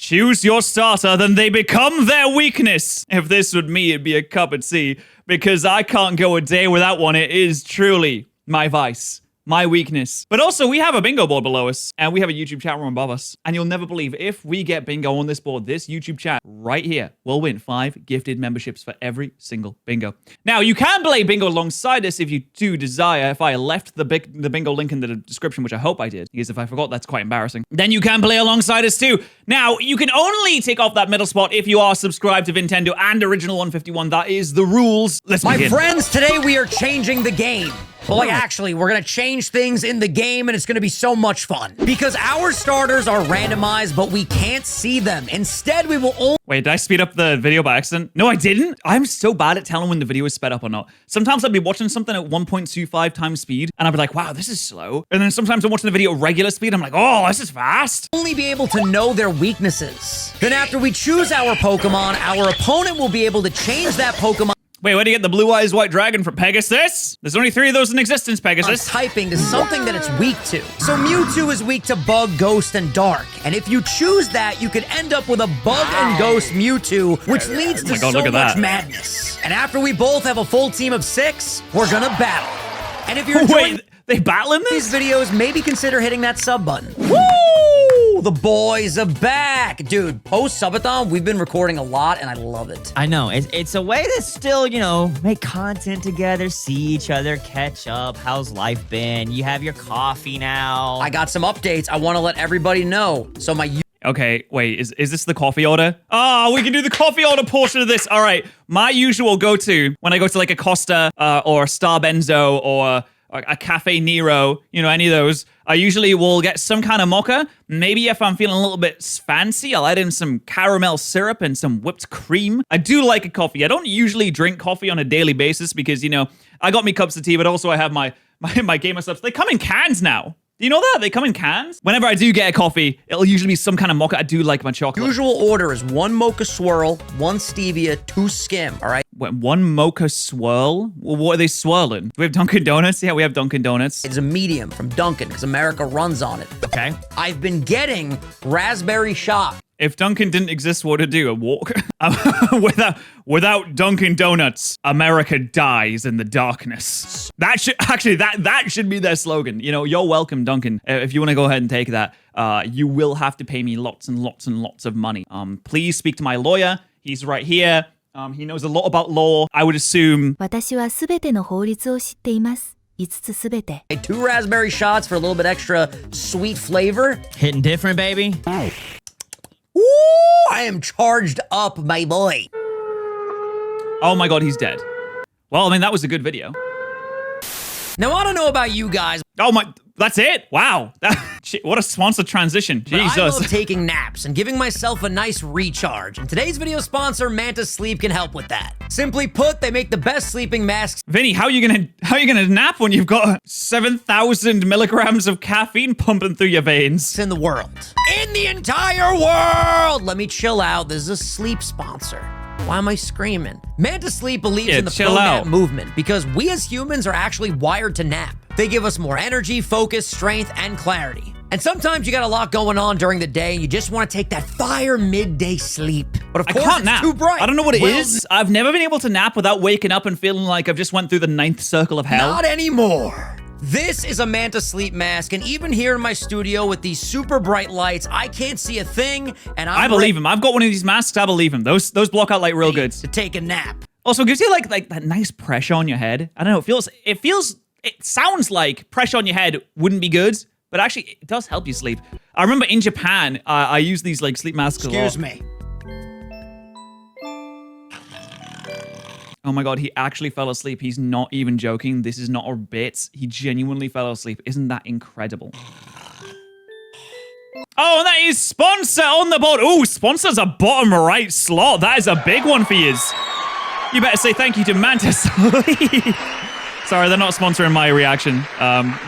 choose your starter, then they become their weakness. If this were me, it'd be a cup of tea, because I can't go a day without one. It is truly my vice. My weakness. But also, we have a bingo board below us, and we have a YouTube chat room above us. And you'll never believe, if we get bingo on this board, this YouTube chat right here will win 5 gifted memberships for every single bingo. Now, you can play bingo alongside us if you do desire. If I left the bingo link in the description, which I hope I did, because if I forgot, that's quite embarrassing. Then you can play alongside us too. Now, you can only take off that middle spot if you are subscribed to Nintendo and Original 151. That is the rules. Let's begin. My friends, today we are changing the game. Well, actually, we're going to change things in the game, and it's going to be so much fun. Because our starters are randomized, but we can't see them. Instead, we will only... Wait, did I speed up the video by accident? No, I didn't. I'm so bad at telling when the video is sped up or not. Sometimes I'll be watching something at 1.25 times speed, and I'll be like, wow, this is slow. And then sometimes I'm watching the video at regular speed, I'm like, oh, this is fast. Only be able to know their weaknesses. Then after we choose our Pokemon, our opponent will be able to change that Pokemon. Wait, where do you get the Blue Eyes White Dragon from Pegasus? There's only 3 of those in existence, Pegasus. Typing to something that it's weak to. So Mewtwo is weak to Bug, Ghost, and Dark. And if you choose that, you could end up with a Bug and Ghost Mewtwo, which leads to so much madness. And after we both have a full team of 6, we're gonna battle. And if you're enjoying they battling these videos, maybe consider hitting that sub button. Woo! The boys are back. Dude, post-subathon, we've been recording a lot, and I love it. I know. It's a way to still, you know, make content together, see each other, catch up. How's life been? You have your coffee now. I got some updates I want to let everybody know. So my... Okay, wait, is this the coffee order? Oh, we can do the coffee order portion of this. All right, my usual go-to when I go to like a Costa or a Star Benzo or a Cafe Nero, you know, any of those, I usually will get some kind of mocha. Maybe if I'm feeling a little bit fancy, I'll add in some caramel syrup and some whipped cream. I do like a coffee. I don't usually drink coffee on a daily basis because, you know, I got me cups of tea, but also I have my gamer subs. They come in cans now. Do you know that? They come in cans? Whenever I do get a coffee, it'll usually be some kind of mocha. I do like my chocolate. Usual order is 1 mocha swirl, 1 stevia, 2 skim, all right? Wait, 1 mocha swirl? Well, what are they swirling? Do we have Dunkin' Donuts? Yeah, we have Dunkin' Donuts. It's a medium from Dunkin' because America runs on it. Okay. I've been getting raspberry shot. If Dunkin' didn't exist, what would it do? A walk? Without Dunkin' Donuts, America dies in the darkness. That should be their slogan. You know, you're welcome, Dunkin'. If you want to go ahead and take that, you will have to pay me lots and lots and lots of money. Please speak to my lawyer. He's right here. He knows a lot about law. I would assume. 私はすべての法律を知っています。5つすべて。 2 raspberry shots for a little bit extra sweet flavor. Hitting different, baby. Ooh, I am charged up, my boy. Oh my god, he's dead. Well, I mean, that was a good video. Now, I don't know about you guys. Oh my, that's it? Wow. What a sponsored transition. Jesus. I love taking naps and giving myself a nice recharge. And today's video sponsor, Manta Sleep, can help with that. Simply put, they make the best sleeping masks. Vinny, how are you gonna nap when you've got 7,000 milligrams of caffeine pumping through your veins? In the world. In the entire world! Let me chill out. This is a sleep sponsor. Why am I screaming? Manta Sleep believes in the pro-nap movement because we as humans are actually wired to nap. They give us more energy, focus, strength, and clarity. And sometimes you got a lot going on during the day and you just want to take that fire midday sleep. But of course, it's too bright. I don't know what it is. I've never been able to nap without waking up and feeling like I've just went through the 9th circle of hell. Not anymore. This is a Manta Sleep mask, and even here in my studio with these super bright lights, I can't see a thing, and I believe him. I've got one of these masks. I believe him. Those block out light real good. To take a nap. Also, it gives you like that nice pressure on your head. I don't know. It sounds like pressure on your head wouldn't be good, but actually it does help you sleep. I remember in Japan, I use these like sleep masks a lot. Excuse me. Oh my god, he actually fell asleep. He's not even joking. This is not a bit. He genuinely fell asleep. Isn't that incredible? Oh, and that is sponsor on the board. Oh, sponsor's a bottom right slot. That is a big one for you. You better say thank you to Manta Sleep. Sorry, they're not sponsoring my reaction.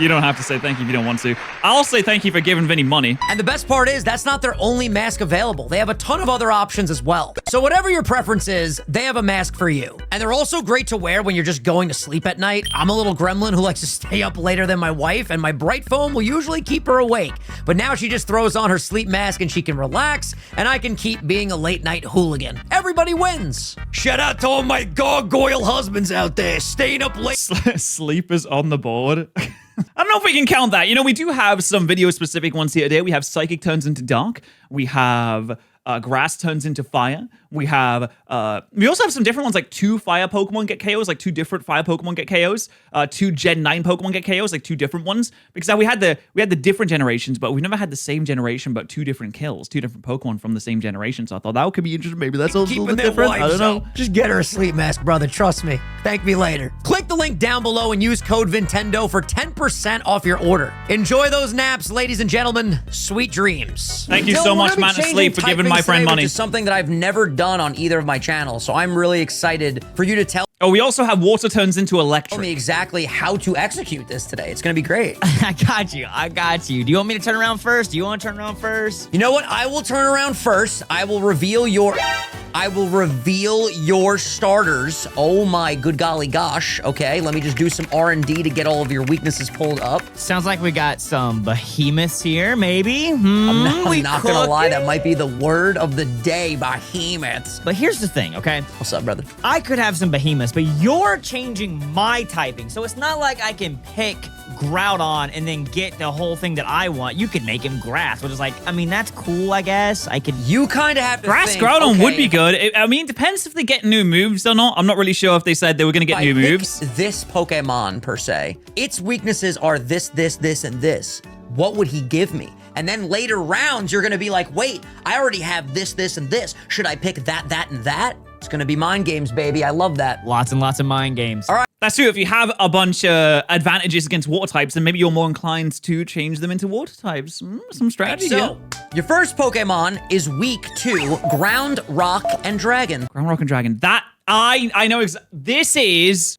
You don't have to say thank you if you don't want to. I'll say thank you for giving Vinny money. And the best part is that's not their only mask available. They have a ton of other options as well. So whatever your preference is, they have a mask for you. And they're also great to wear when you're just going to sleep at night. I'm a little gremlin who likes to stay up later than my wife, and my bright foam will usually keep her awake. But now she just throws on her sleep mask and she can relax, and I can keep being a late night hooligan. Everybody wins. Shout out to all my gargoyle husbands out there staying up late. Sleep is on the board. I don't know if we can count that. You know, we do have some video-specific ones here today. We have Psychic turns into Dark. We have Grass turns into Fire. We have, we also have some different ones, like 2 fire Pokemon get KOs, like 2 different fire Pokemon get KOs, 2 Gen 9 Pokemon get KOs, like 2 different ones. Because we had the different generations, but we've never had the same generation, but 2 different kills, 2 different Pokemon from the same generation. So I thought that could be interesting. Maybe that's also a little different. I don't know. Just get her a sleep mask, brother. Trust me. Thank me later. Click the link down below and use code Vintendo for 10% off your order. Enjoy those naps, ladies and gentlemen. Sweet dreams. Thank you so much, Man of Sleep, for giving my friend money. Which is something that I've never done on either of my channels, so I'm really excited for you to tell we also have Water turns into Electric. me exactly how to execute this today. It's gonna be great. I got you. Do you want me to turn around first? You know what? I will turn around first. I will reveal your starters. Oh my good golly gosh. Okay, let me just do some R&D to get all of your weaknesses pulled up. Sounds like we got some behemoths here, maybe. I'm not gonna lie, that might be the word of the day, behemoths. But here's the thing, okay? What's up, brother? I could have some behemoths, but you're changing my typing. So it's not like I can pick Groudon and then get the whole thing that I want. You could make him Grass, which is like, I mean, that's cool, I guess. You kind of have to Grass think, Groudon okay, would be good. I mean, it depends if they get new moves or not. I'm not really sure if they said they were going to get new moves. This Pokemon, per se, its weaknesses are this, this, this, and this. What would he give me? And then later rounds, you're going to be like, wait, I already have this, this, and this. Should I pick that, that, and that? It's going to be mind games, baby. I love that. Lots and lots of mind games. All right. That's true. If you have a bunch of advantages against water types, then maybe you're more inclined to change them into water types. Some strategy. So, your first Pokemon is weak to Ground, Rock, and Dragon. Ground, Rock, and Dragon. That I know. This is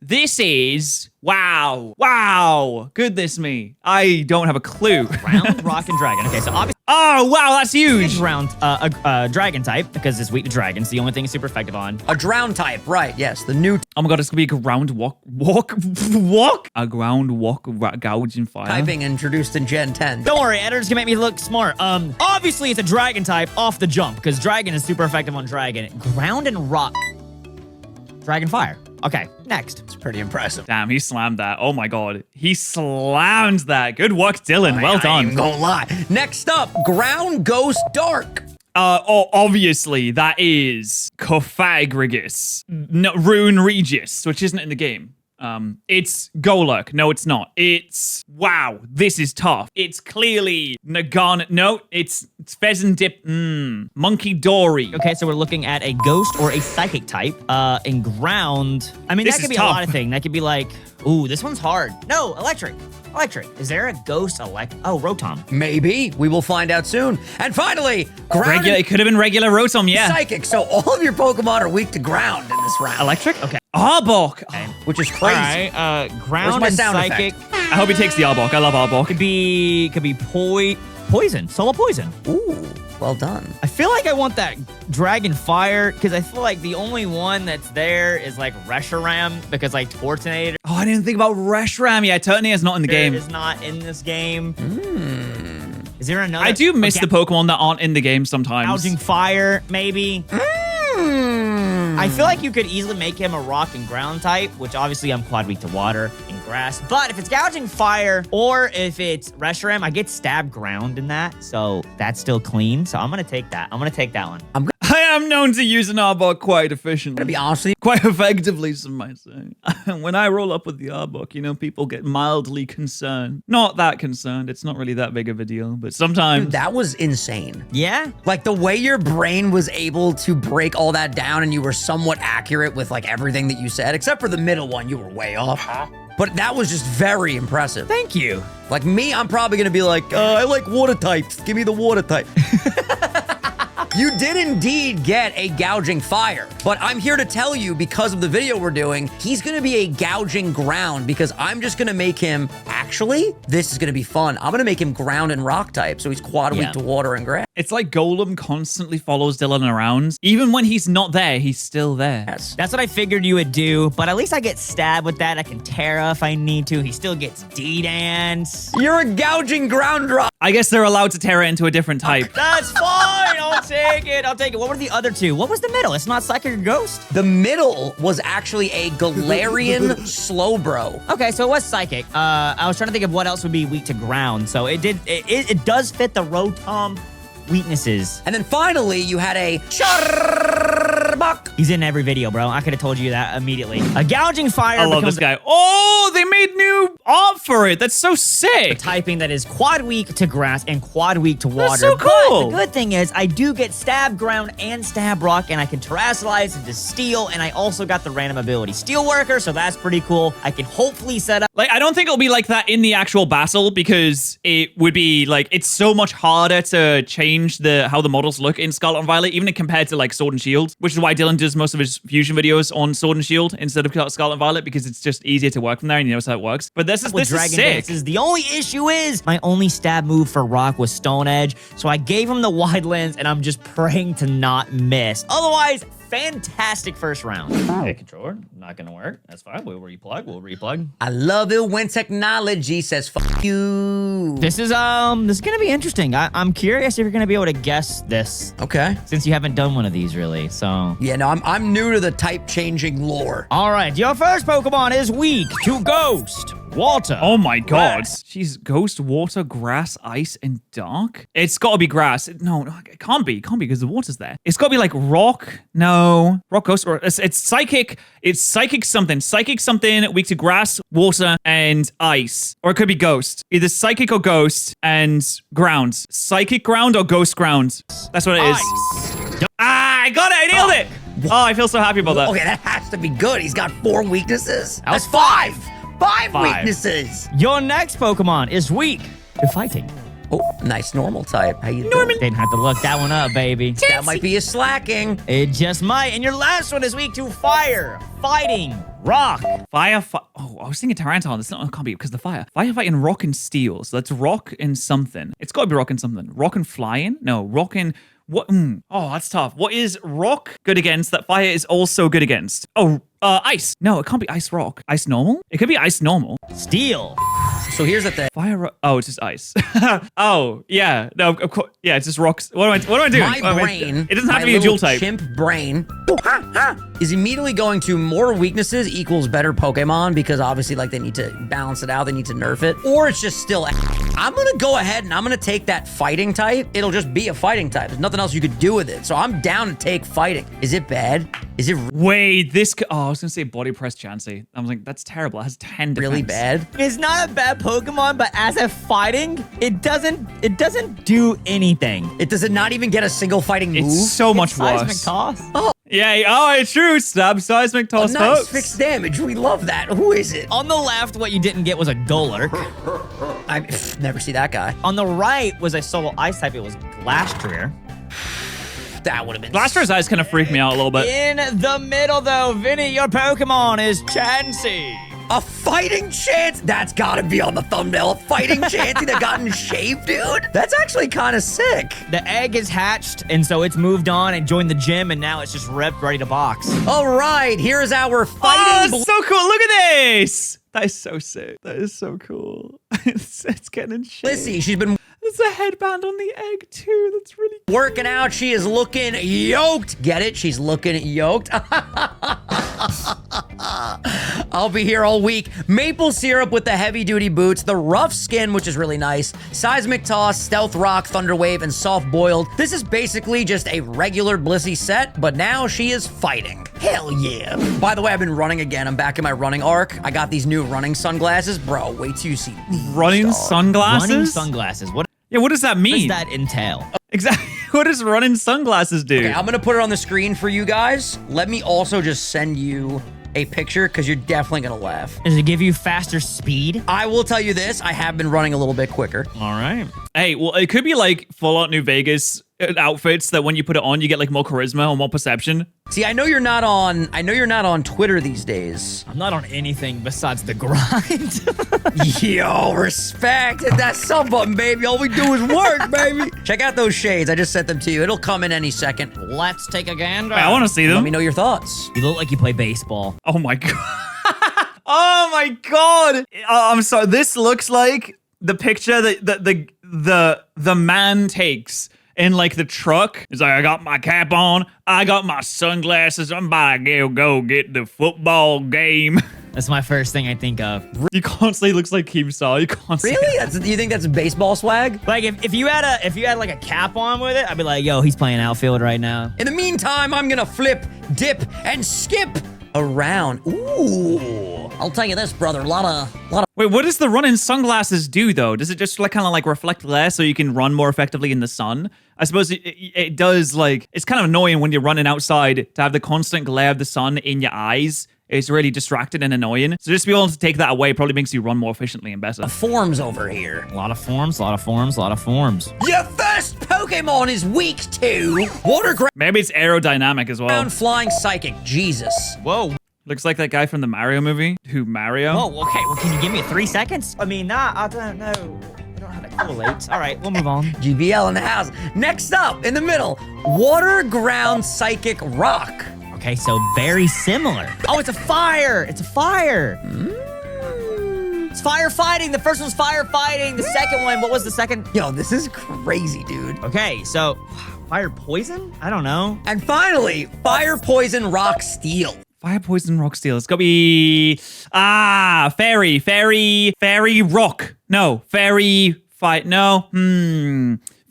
This is wow. Goodness me. I don't have a clue. Ground, Rock, and Dragon. Okay, so obviously. Oh, wow, that's huge. Round, a dragon type, because it's weak to dragons. The only thing it's super effective on. A drown type, right, yes, the new... Oh my god, it's gonna be a ground walk? A ground walk gouging fire. Typing introduced in Gen 10. Don't worry, editors can make me look smart. Obviously it's a dragon type off the jump, because dragon is super effective on dragon. Ground and rock. Dragon fire. Okay, next. It's pretty impressive. Damn, he slammed that. Oh my god. He slammed that. Good work, Dylan. Well done. I ain't gonna lie. Next up, Ground Ghost Dark. Obviously, that is Cofagrigus. No, Rune Regis, which isn't in the game. It's Golurk. No, it's not. It's... Wow, this is tough. It's clearly Nagana. No, it's Pheasant Dip. Monkey Dory. Okay, so we're looking at a ghost or a psychic type. In ground... I mean, This that could is be tough. a lot of things. That could be like... Ooh, this one's hard. No, electric. Is there a ghost Oh, Rotom. Maybe. We will find out soon. And finally, Ground It could have been regular Rotom, yeah. Psychic. So all of your Pokemon are weak to ground in this round. Electric? Okay. Arbok. Which is crazy. All right, ground my and sound psychic. I hope he takes the Arbok. I love Arbok. Could be poison. Solo poison. Ooh, well done. I feel like I want that dragon fire because I feel like the only one that's there is like Reshiram because like Tortonator Oh, I didn't think about Reshiram. Yeah, Turtonator's not in the game. is not in this game. Is there another? I do miss the Pokemon that aren't in the game sometimes. Gouging fire, maybe. I feel like you could easily make him a rock and ground type, which obviously I'm quad weak to water and grass. But if it's gouging fire or if it's Reshiram, I get stab ground in that. So that's still clean. So I'm going to take that. I'm going to take that one. I am known to use an Arbok quite efficiently. To be honest with you, Quite effectively, some might say. When I roll up with the Arbok, you know, people get mildly concerned. Not that concerned. It's not really that big of a deal, but sometimes... that was insane. Yeah? Like the way your brain was able to break all that down and you were somewhat accurate with like everything that you said, except for the middle one, you were way off. But that was just very impressive. Thank you. Like me, I'm probably gonna be like, I like water types. Give me the water type. You did indeed get a gouging fire, but I'm here to tell you, because of the video we're doing, he's gonna be a gouging ground, because I'm just gonna make him, actually, this is gonna be fun. I'm gonna make him ground and rock type, so he's quad weak to water and grass. It's like Golem constantly follows Dylan around. Even when he's not there, he's still there. Yes. That's what I figured you would do, but at least I get stabbed with that. I can Terra if I need to. He still gets D-Dance. You're a gouging ground rock. I guess they're allowed to Terra into a different type. That's fine. I'll take it. I'll take it. What were the other two? What was the middle? It's not Psychic or Ghost? The middle was actually a Galarian Slowbro. Okay, so it was Psychic. I was trying to think of what else would be weak to ground. So it does fit the Rotom weaknesses. And then finally, you had a Charbok. He's in every video, bro. I could have told you that immediately. A gouging fire. I love this guy. Oh, they made new art for it. That's so sick. Typing that is quad weak to grass and quad weak to water. That's so cool. But the good thing is I do get stab ground and stab rock, and I can terrestrialize into steel, and I also got the random ability Steel Worker, so that's pretty cool. I can hopefully set up. Like, I don't think it'll be like that in the actual battle, because it would be like, it's so much harder to change how the models look in Scarlet and Violet, even compared to like Sword and Shield, which is why Dylan does most of his fusion videos on Sword and Shield instead of Scarlet and Violet, because it's just easier to work from there and he knows how it works. But this is sick. The only issue is my only stab move for rock was Stone Edge, so I gave him the wide lens, and I'm just praying to not miss. Otherwise, fantastic first round. Hey, controller, not gonna work. That's fine. We'll replug. We'll replug. I love it when technology says "fuck you." This is gonna be interesting. I'm curious if you're gonna be able to guess this. Okay. Since you haven't done one of these really, so. Yeah, no, I'm new to the type changing lore. All right, your first Pokemon is weak to Ghost, Water. Oh my god. She's Ghost, Water, Grass, Ice, and Dark? It's gotta be Grass. No, it can't be. It can't be because the water's there. It's gotta be like Rock. No. Rock, Ghost, or it's Psychic. It's Psychic something. Psychic something, weak to Grass, Water, and Ice. Or it could be Ghost. Either Psychic or Ghost and Ground. Psychic Ground or Ghost Ground. That's what it is. Ice. I got it. I nailed it. Oh, I feel so happy about that. Okay, that has to be good. He's got 4 weaknesses. That's five. Five weaknesses. Your next Pokemon is weak to Fighting. Oh, nice normal type. How you doing? Didn't have to look that one up, baby. That might be a slacking. It just might. And your last one is weak to Fire, Fighting, Rock. Oh, I was thinking Tarantal. This can't be because the fire. Firefighting, Rock, and Steel. So that's Rock and something. It's got to be Rock and something. Rock and Flying? No, Rock and... What? Oh, that's tough. What is Rock good against that Fire is also good against? Oh, Ice. No, it can't be Ice Rock. Ice Normal? It could be Ice Normal. Steel. So here's the thing. Fire. Oh, it's just Ice. Oh, yeah. No, of course. Yeah, it's just rocks. What am I doing? My brain. It doesn't have to be a dual type. Chimp brain is immediately going to more weaknesses equals better Pokemon, because obviously, like, they need to balance it out. They need to nerf it. Or it's just still... I'm going to go ahead and I'm going to take that fighting type. It'll just be a fighting type. There's nothing else you could do with it. So I'm down to take fighting. Is it bad? Is it Wait, this... Oh, I was going to say Body Press Chansey. I was like, that's terrible. It has 10 defense. really bad? It's not a bad Pokemon, but as a fighting, it doesn't do anything. Does it not even get a single fighting move? It's so much Seismic worse. Toss. Oh, Yeah, oh, it's true. Stab, Seismic Toss, nice folks. fixed damage. We love that. Who is it? On the left, what you didn't get was a Golurk. I never see that guy. On the right was a solo ice type. It was Glastrier. That would have been... Blaster's eyes kind of freak me out a little bit. In the middle, though, Vinny, your Pokemon is Chansey. A fighting chance? That's gotta be on the thumbnail. A fighting Chansey that gotten shaved, dude? That's actually kind of sick. The egg is hatched, and so it's moved on and joined the gym, and now it's just ripped, ready to box. All right, here's our fighting... Oh, so cool. Look at this. That is so sick. That is so cool. It's getting in shape. Lissy, she's been There's a headband on the egg, too. That's really cool. working out. She is looking yoked. Get it? She's looking yoked. I'll be here all week. Maple syrup with the heavy-duty boots, the rough skin, which is really nice, seismic toss, stealth rock, thunder wave, and soft boiled. This is basically just a regular Blissey set, but now she is fighting. Hell yeah. By the way, I've been running again. I'm back in my running arc. I got these new running sunglasses. Bro, wait till you see these. Running sunglasses? Running sunglasses. What does that mean? does that entail? Exactly. What does running sunglasses do? Okay, I'm gonna put it on the screen for you guys. Let me also just send you a picture because you're definitely gonna laugh. Does it give you faster speed? I will tell you this, I have been running a little bit quicker. All right. Hey, well, it could be like Fallout New Vegas outfits that when you put it on, you get like more charisma or more perception. See, I know you're not on Twitter these days. I'm not on anything besides the grind. Yo, respect. Hit that sub button, baby. All we do is work, baby. Check out those shades. I just sent them to you. It'll come in any second. Let's take a gander. Wait, I want to see them. Let me know your thoughts. You look like you play baseball. Oh my god. Oh my god. I'm sorry. This looks like the picture that the man takes in like the truck. It's like, I got my cap on, I got my sunglasses, I'm about to go get the football game. That's my first thing I think of. You can't say he looks like Keemstar. You can't say Really? You think that's baseball swag? Like if you had like a cap on with it, I'd be like, yo, he's playing outfield right now. In the meantime, I'm gonna flip, dip, and skip around. Ooh. I'll tell you this, brother. A lot of. Wait, what does the running sunglasses do though? Does it just like kind of like reflect less so you can run more effectively in the sun? I suppose it does. Like, it's kind of annoying when you're running outside to have the constant glare of the sun in your eyes. It's really distracting and annoying. So just be able to take that away probably makes you run more efficiently and better. Forms over here. A lot of forms, a lot of forms, a lot of forms. Your first Pokemon is weak to water ground Maybe it's aerodynamic as well. flying psychic. Jesus. Whoa. Looks like that guy from the Mario movie. Who, Mario? Oh, okay. Well, can you give me 3 seconds? I mean, I don't know. I don't know how that correlates. All right, we'll move on. GBL in the house. Next up, in the middle, water ground psychic rock. Okay, so very similar. Oh, it's a fire. It's a fire. It's firefighting. The first one's firefighting. The second one, what was the second? Yo, this is crazy, dude. Okay, so fire poison? I don't know. And finally, fire poison rock steel. Fire, poison, rock, steel. It's got to be... fairy, rock. No, fairy, fight, no.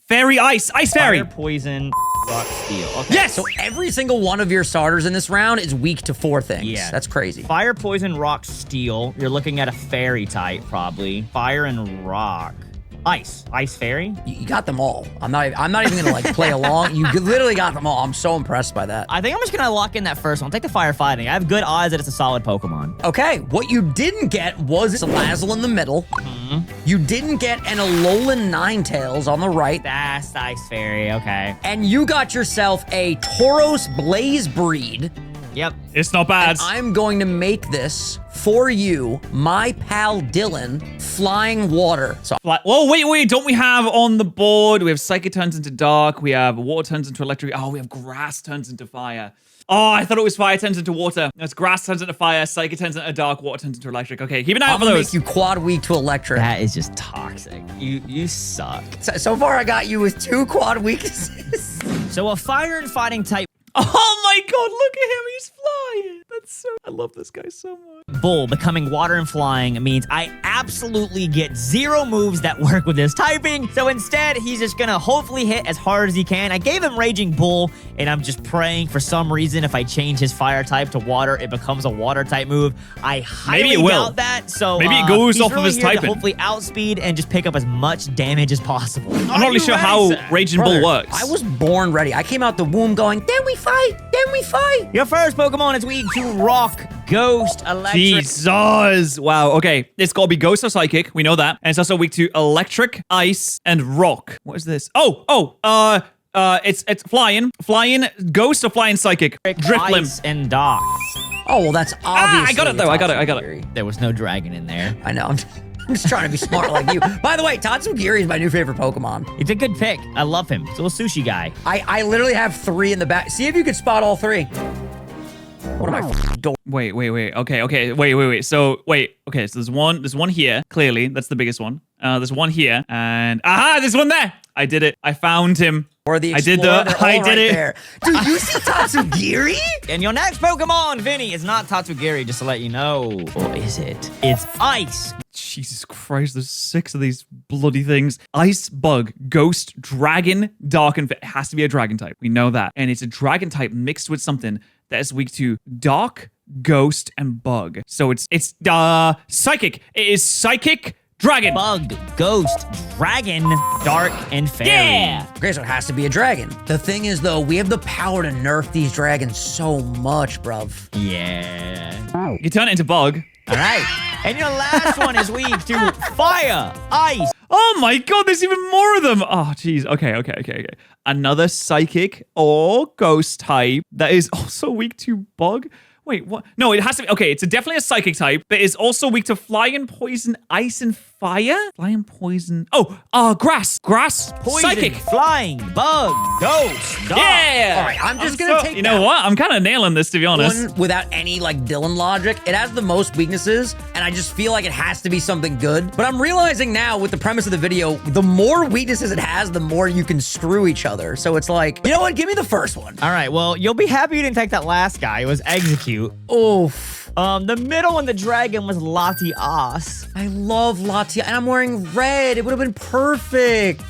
Fairy, ice fairy. Fire poison rock steel. Okay. Yes! So every single one of your starters in this round is weak to 4 things. Yeah. That's crazy. Fire, poison, rock, steel. You're looking at a fairy type, probably. Fire and rock. Ice fairy. You got them all. I'm not even gonna like play along. You literally got them all. I'm so impressed by that. I think I'm just gonna lock in that first one. Take the firefighting. I have good odds that it's a solid Pokemon. Okay, what you didn't get was Salazzle in the middle. You didn't get an Alolan Ninetales on the right. That's Ice Fairy, okay. And you got yourself a Tauros Blaze Breed. Yep. It's not bad. I'm going to make this for you, my pal Dylan, Flying Water. So Oh, wait. Don't we have on the board? We have Psychic turns into Dark. We have Water turns into Electric. Oh, we have Grass turns into Fire. Oh, I thought it was Fire turns into Water. No, it's Grass turns into Fire. Psychic turns into Dark. Water turns into Electric. Okay, keep an eye out I'm for gonna those. make you quad weak to Electric. That is just toxic. You suck. So far, I got you with 2 quad weaknesses. So a fire and fighting type Oh my god, look at him. He's flying. I love this guy so much. bull becoming water and flying means I absolutely get 0 moves that work with this typing. So instead, he's just gonna hopefully hit as hard as he can. I gave him Raging Bull, and I'm just praying for some reason if I change his fire type to water, it becomes a water type move. I highly doubt that. So maybe it goes off of his here to typing. hopefully outspeed and just pick up as much damage as possible. I'm not really sure how Raging Bull works. I was born ready. I came out the womb going, then we fight, then we fight. Your first Pokemon is weak to Rock, Ghost, Electric. Jesus. Wow. Okay. It's got to be Ghost or Psychic. We know that. And it's also weak to Electric, Ice, and Rock. What is this? It's Flying, Ghost or Flying Psychic. Drifblim. Ice and Dark. Oh, well, that's obviously I got it though. I got it. There was no dragon in there. I know. I'm just trying to be smart like you. By the way, Tatsugiri is my new favorite Pokemon. It's a good pick. I love him. He's a little sushi guy. I literally have 3 in the back. See if you could spot all 3. What am I doing? Wait. Okay. Wait. So there's one here. Clearly, that's the biggest one. There's one here, and there's one there. I did it. I found him. Or the I did it. There. Dude, you see Tatsugiri? And your next Pokemon, Vinny, is not Tatsugiri, just to let you know. Or is it? It's Ice. Jesus Christ, there's 6 of these bloody things. Ice, Bug, Ghost, Dragon, Dark, and it has to be a Dragon type. We know that. And it's a Dragon type mixed with something that is weak to Dark, Ghost, and Bug. So it's Psychic. It is Psychic Dragon. Bug, Ghost, Dragon, Dark, and Fairy. Yeah! Okay, so it has to be a dragon. The thing is, though, we have the power to nerf these dragons so much, bruv. Yeah. You turn it into Bug. All right. And your last one is weak to Fire, Ice. Oh my god, there's even more of them. Oh, jeez. Okay. Another psychic or ghost type that is also weak to bug. Wait, what? No, it has to be. Okay, it's definitely a psychic type, but it's also weak to flying, poison, ice, and fire. Flying, poison. Oh, grass. Grass. Poison, psychic. flying, bug, ghost, dog. Yeah. All right, I'm just gonna take. You know what? I'm kind of nailing this, to be honest. One without any like Dylan logic. It has the most weaknesses, and I just feel like it has to be something good. But I'm realizing now with the premise of the video, the more weaknesses it has, the more you can screw each other. So it's like, you know what? Give me the first one. All right, well, you'll be happy you didn't take that last guy. It was execute. Oof. The middle one, the dragon, was Latias. I love Latia, and I'm wearing red. It would have been perfect.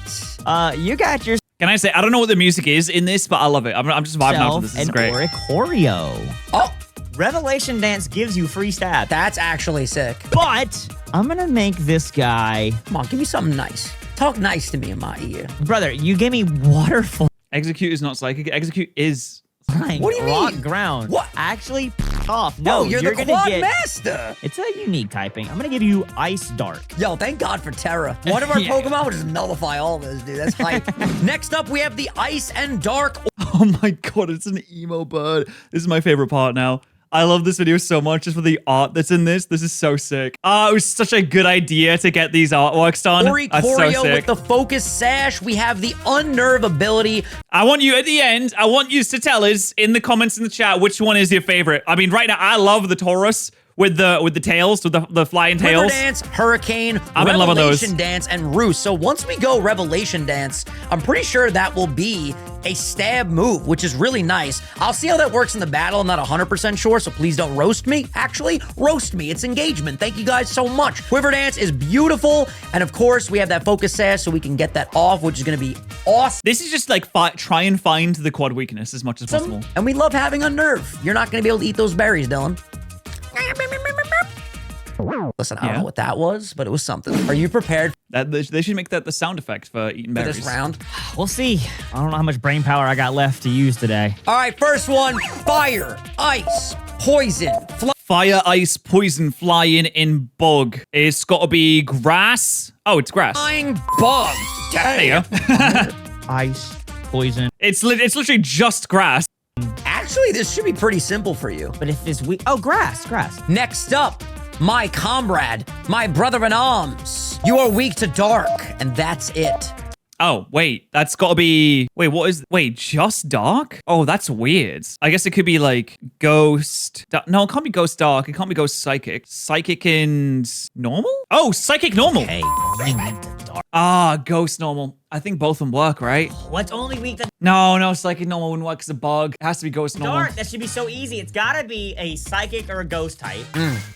You got your Can I say, I don't know what the music is in this, but I love it. I'm just vibing out to this. This is great. Choreo. Oh, Revelation Dance gives you free stab. that's actually sick. But I'm gonna make this guy. Come on, give me something nice. Talk nice to me in my ear. Brother, you gave me waterfall. Execute is not psychic. Execute is. What do you rock mean? ground. What? Actually, off. No, Oh, you're the gonna quad get. master. It's a unique typing. I'm gonna give you Ice Dark. Yo, thank God for Terra. One of our Yeah. Pokemon would just nullify all this, dude. That's hype. Next up, we have the Ice and Dark. Oh my god, it's an emo bird. This is my favorite part now. I love this video so much just for the art that's in this. This is so sick. It was such a good idea to get these artworks done. That's so Choreo sick. with the Focus Sash. We have the Unnerve ability. I want you at the end, I want you to tell us in the comments in the chat which one is your favorite. I mean, right now, I love the Taurus with the tails, with the flying River tails. Dance, Hurricane, I'm in love with those. Revelation Dance, and Roost. So once we go Revelation Dance, I'm pretty sure that will be a stab move, which is really nice. I'll see how that works in the battle. I'm not 100% sure, so please don't roast me. Actually, roast me. It's engagement. Thank you guys so much. Quiver Dance is beautiful. And of course, we have that Focus Sash so we can get that off, which is going to be awesome. This is just like try and find the quad weakness as much as possible. And we love having Unnerve. You're not going to be able to eat those berries, Dylan. Listen, I don't know what that was, but it was something. Are you prepared They should make that the sound effect for eating for berries. this round? We'll see. I don't know how much brain power I got left to use today. All right, first one, fire, ice, poison, Fire, ice, poison, flying, in bug. It's got to be grass. Oh, it's grass. flying bug. There you go. Ice, poison. It's literally just grass. Actually, this should be pretty simple for you. But if it's weak, oh, grass. Next up, my comrade, my brother in arms. You are weak to dark, and that's it. Oh, wait, that's got to be... Wait, just dark? Oh, that's weird. I guess it could be like ghost... No, it can't be ghost dark. It can't be ghost psychic. Psychic and normal? Oh, psychic normal. Hey, Ghost normal. I think both of them work, right? what's only weak to No, psychic normal wouldn't work as a bug. It has to be ghost normal. dark? That should be so easy. It's gotta be a psychic or a ghost type,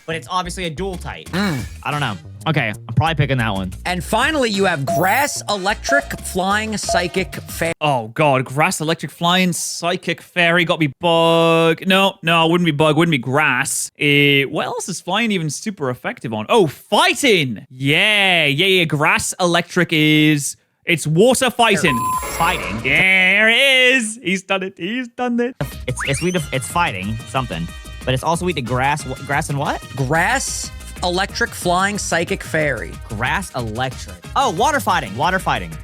but it's obviously a dual type. I don't know. Okay, I'm probably picking that one. And finally, you have grass, electric, flying, psychic, fairy. Oh, God. Grass, electric, flying, psychic, fairy. Got to be bug. No, it wouldn't be bug. Wouldn't be grass. What else is flying even super effective on? Oh, fighting. Yeah. Grass, electric is... It's water fighting. Fighting. There it is. He's done it. It's weak to, it's fighting something, but it's also weak to grass. Grass and what? Grass, electric, flying, psychic, fairy. Grass, electric. Oh, water fighting.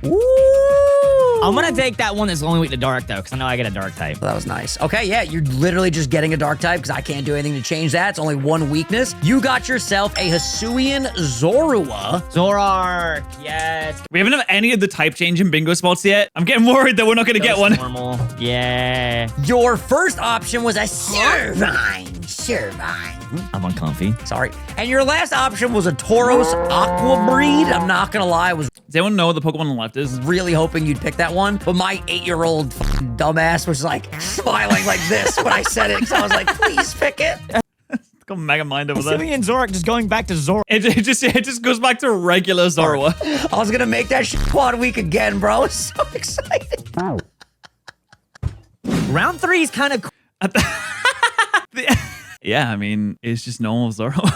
Ooh. I'm gonna take that one that's only weak to dark though, because I know I get a dark type. That was nice. Okay, yeah, you're literally just getting a dark type because I can't do anything to change that. It's only one weakness. You got yourself a Hisuian Zorua. Zorark, yes. We haven't had any of the type change in bingo spots yet. I'm getting worried that we're not going to get one. Normal. Yeah. Your first option was a Servine. I'm uncomfy. Sorry. And your last option was a Tauros Aqua Breed. I'm not gonna lie, I was Does anyone know what the Pokemon on the left is? really hoping you'd pick that one, but my 8-year-old dumbass was like smiling like this when I said it, because I was like, please pick it. It's got Mega Mind over there. Hisuian Zorak just going back to Zorak. It just goes back to regular Zorua. I was gonna make that shit quad week again, bro. I was so excited. Round 3 is kind of Yeah, I mean, it's just normal Zorua.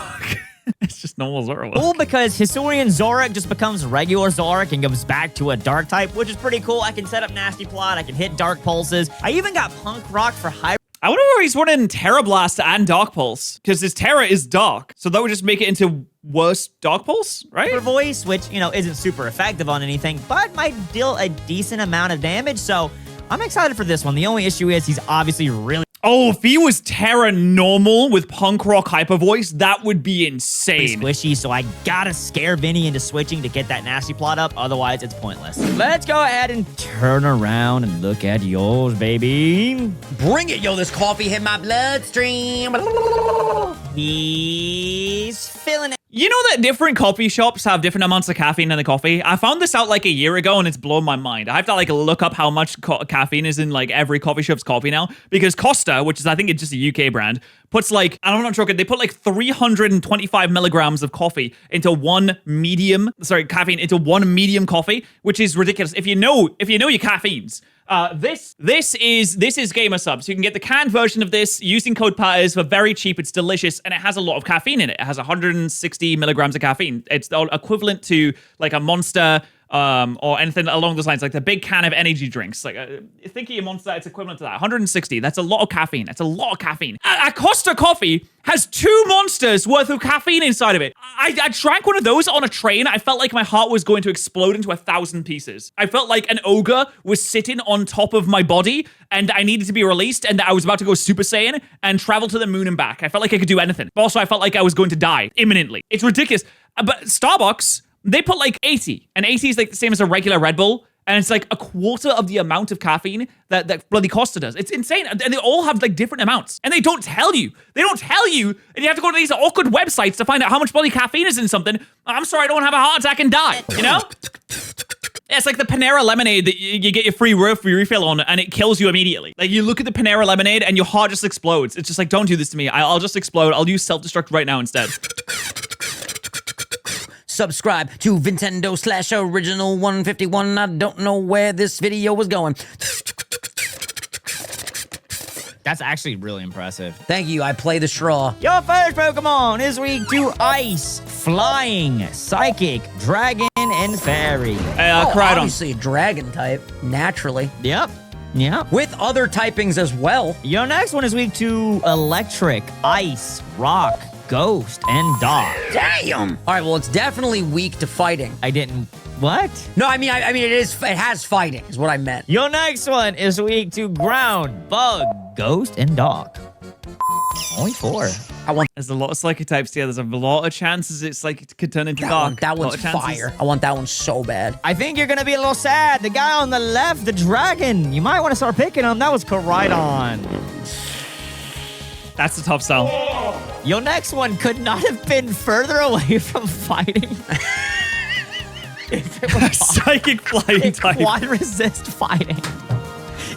It's just normal Zorua. cool because Hisuian Zorak just becomes regular Zorak and goes back to a dark type, which is pretty cool. I can set up Nasty Plot. I can hit Dark Pulses. I even got Punk Rock for high. I wonder where he's running Terra Blast and Dark Pulse, because his Terra is dark, so that would just make it into worse dog pulse, right? Super voice, which, you know, isn't super effective on anything, but might deal a decent amount of damage. So I'm excited for this one. The only issue is he's obviously really Oh, if he was Terra normal with punk rock hyper voice, that would be insane. squishy, so I gotta scare Vinny into switching to get that nasty plot up. Otherwise, it's pointless. Let's go ahead and turn around and look at yours, baby. Bring it, yo. This coffee hit my bloodstream. He's feeling it. You know that different coffee shops have different amounts of caffeine in the coffee? I found this out like a year ago and it's blown my mind. I have to like look up how much caffeine is in like every coffee shop's coffee now because Costa, which is I think it's just a UK brand, puts like, I'm not joking, they put like 325 milligrams of caffeine into one medium coffee, which is ridiculous. If you know your caffeines. This is Gamer Subs. You can get the canned version of this using code Patterrz for very cheap. It's delicious and it has a lot of caffeine in it. It has 160 milligrams of caffeine. It's equivalent to like a Monster or anything along those lines, like the big can of energy drinks. Like, think of your Monster, it's equivalent to that. 160. That's a lot of caffeine. That's a lot of caffeine. A Costa coffee has 2 Monsters worth of caffeine inside of it. I drank one of those on a train. I felt like my heart was going to explode into 1,000 pieces. I felt like an ogre was sitting on top of my body and I needed to be released and I was about to go Super Saiyan and travel to the moon and back. I felt like I could do anything. But also, I felt like I was going to die imminently. It's ridiculous. But Starbucks, they put like 80, and 80 is like the same as a regular Red Bull, and it's like a quarter of the amount of caffeine that bloody Costa does. It's insane, and they all have like different amounts, and they don't tell you. They don't tell you, and you have to go to these awkward websites to find out how much bloody caffeine is in something. I'm sorry, I don't have a heart attack and die, you know? It's like the Panera lemonade that you get your free refill on, and it kills you immediately. Like, you look at the Panera lemonade, and your heart just explodes. It's just like, don't do this to me. I'll just explode. I'll use self-destruct right now instead. Subscribe to Nintendo/original 151. I don't know where this video was going. That's actually really impressive. Thank you. I play the straw. Your first Pokemon is weak to Ice, Flying, Psychic, Dragon, and Fairy. Obviously a dragon type, naturally. Yep. With other typings as well. Your next one is weak to Electric, Ice, Rock, Ghost, and Dog. Damn! All right, well, it's definitely weak to fighting. What? No, I mean it has fighting, is what I meant. Your next one is weak to Ground, Bug, Ghost, and Dog. Only 4. There's a lot of psychic types here. There's a lot of chances it's like it could turn into dark. That one's fire. I want that one so bad. I think you're gonna be a little sad. The guy on the left, the dragon. You might want to start picking him. That was Koraidon. That's the tough sell. Your next one could not have been further away from fighting. If it was psychic flying type. Quad resist fighting.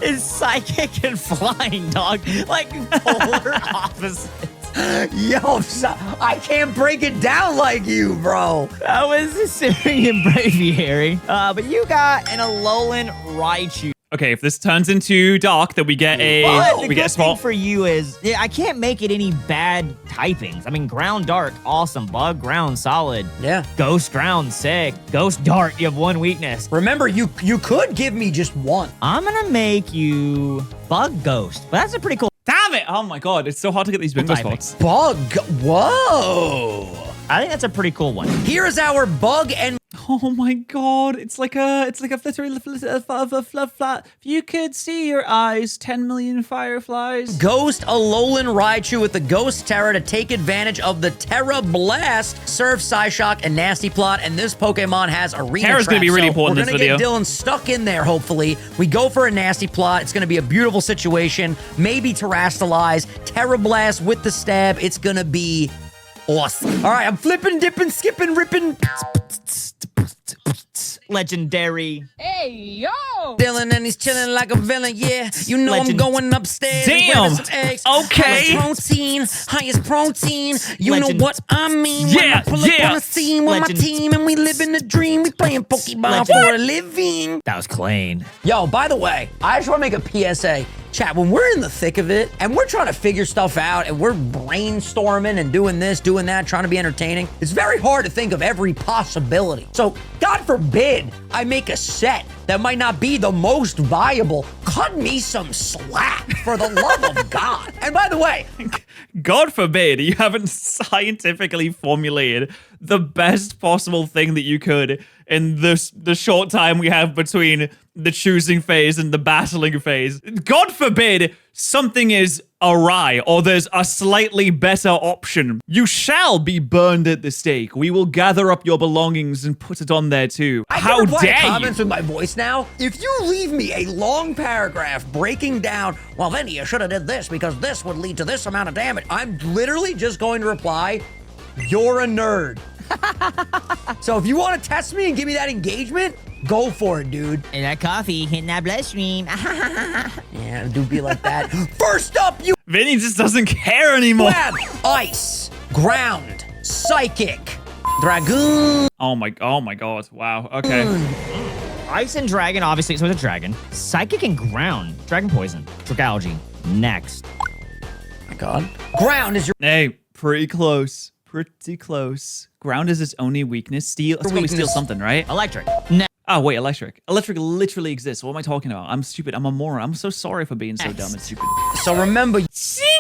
Is psychic and flying, dog. Like polar opposites. Yo, I can't break it down like you, bro. That was a Syrian Braviary. But you got an Alolan Raichu. Okay, if this turns into dark, then we get a small. Thing for you is, I can't make it any bad typings. I mean, ground dark, awesome. Bug ground, solid. Yeah. Ghost ground, sick. Ghost dark, you have 1 weakness. Remember, you could give me just 1. I'm gonna make you bug ghost. But that's a pretty cool. Damn it! Oh my god, it's so hard to get these bingo spots. Bug. Whoa. I think that's a pretty cool one. Here is our bug and. Oh my god, it's like a flittery flat. If you could see your eyes, 10 million fireflies. Ghost Alolan Raichu with the Ghost Terra to take advantage of the Terra Blast, Surf, Psyshock, and Nasty Plot, and this Pokemon has Arena Terra's Trap, gonna be really important in this video. We're gonna get Dylan stuck in there, hopefully. We go for a Nasty Plot. It's gonna be a beautiful situation. Maybe Terrastalize. Terra Blast with the stab. It's gonna be awesome. All right, I'm flipping, dipping, skipping, ripping. Legendary. Hey, yo! Dylan and he's chilling like a villain, yeah. You know I'm going upstairs. Damn. Some eggs. Okay. Highest protein. You Legend. know what I mean. Yeah, when I pull up on the scene with Legend. my team and we live in the dream. We playing Pokemon for a living. That was clean. Yo, by the way, I just want to make a PSA. Chat, when we're in the thick of it and we're trying to figure stuff out and we're brainstorming and doing this, doing that, trying to be entertaining, it's very hard to think of every possibility. So, God forbid I make a set that might not be the most viable. Cut me some slack, for the love of God. And by the way, God forbid you haven't scientifically formulated the best possible thing that you could in the short time we have between the choosing phase and the battling phase. God forbid something is awry or there's a slightly better option. You shall be burned at the stake. We will gather up your belongings and put it on there too. How dare you? Comments with my voice now. If you leave me a long paragraph breaking down, well, then you should have did this because this would lead to this amount of damage. I'm literally just going to reply, you're a nerd. So if you want to test me and give me that engagement, go for it, dude. And that coffee hitting that bloodstream. Yeah, do be like that. First up, you Vinny just doesn't care anymore. grab ice, ground, psychic, dragoon. Oh my god. Wow. Okay. Ice and dragon, obviously, so it's a dragon. Psychic and ground. Dragon poison. Dragalgy. Next. Oh my god. Ground is your Hey, pretty close. Pretty close. Ground is its only weakness. Steel. Let's probably steal something, right? Electric. Next. Oh, wait, electric. Electric literally exists. What am I talking about? I'm stupid. I'm a moron. I'm so sorry for being so dumb and stupid. So remember,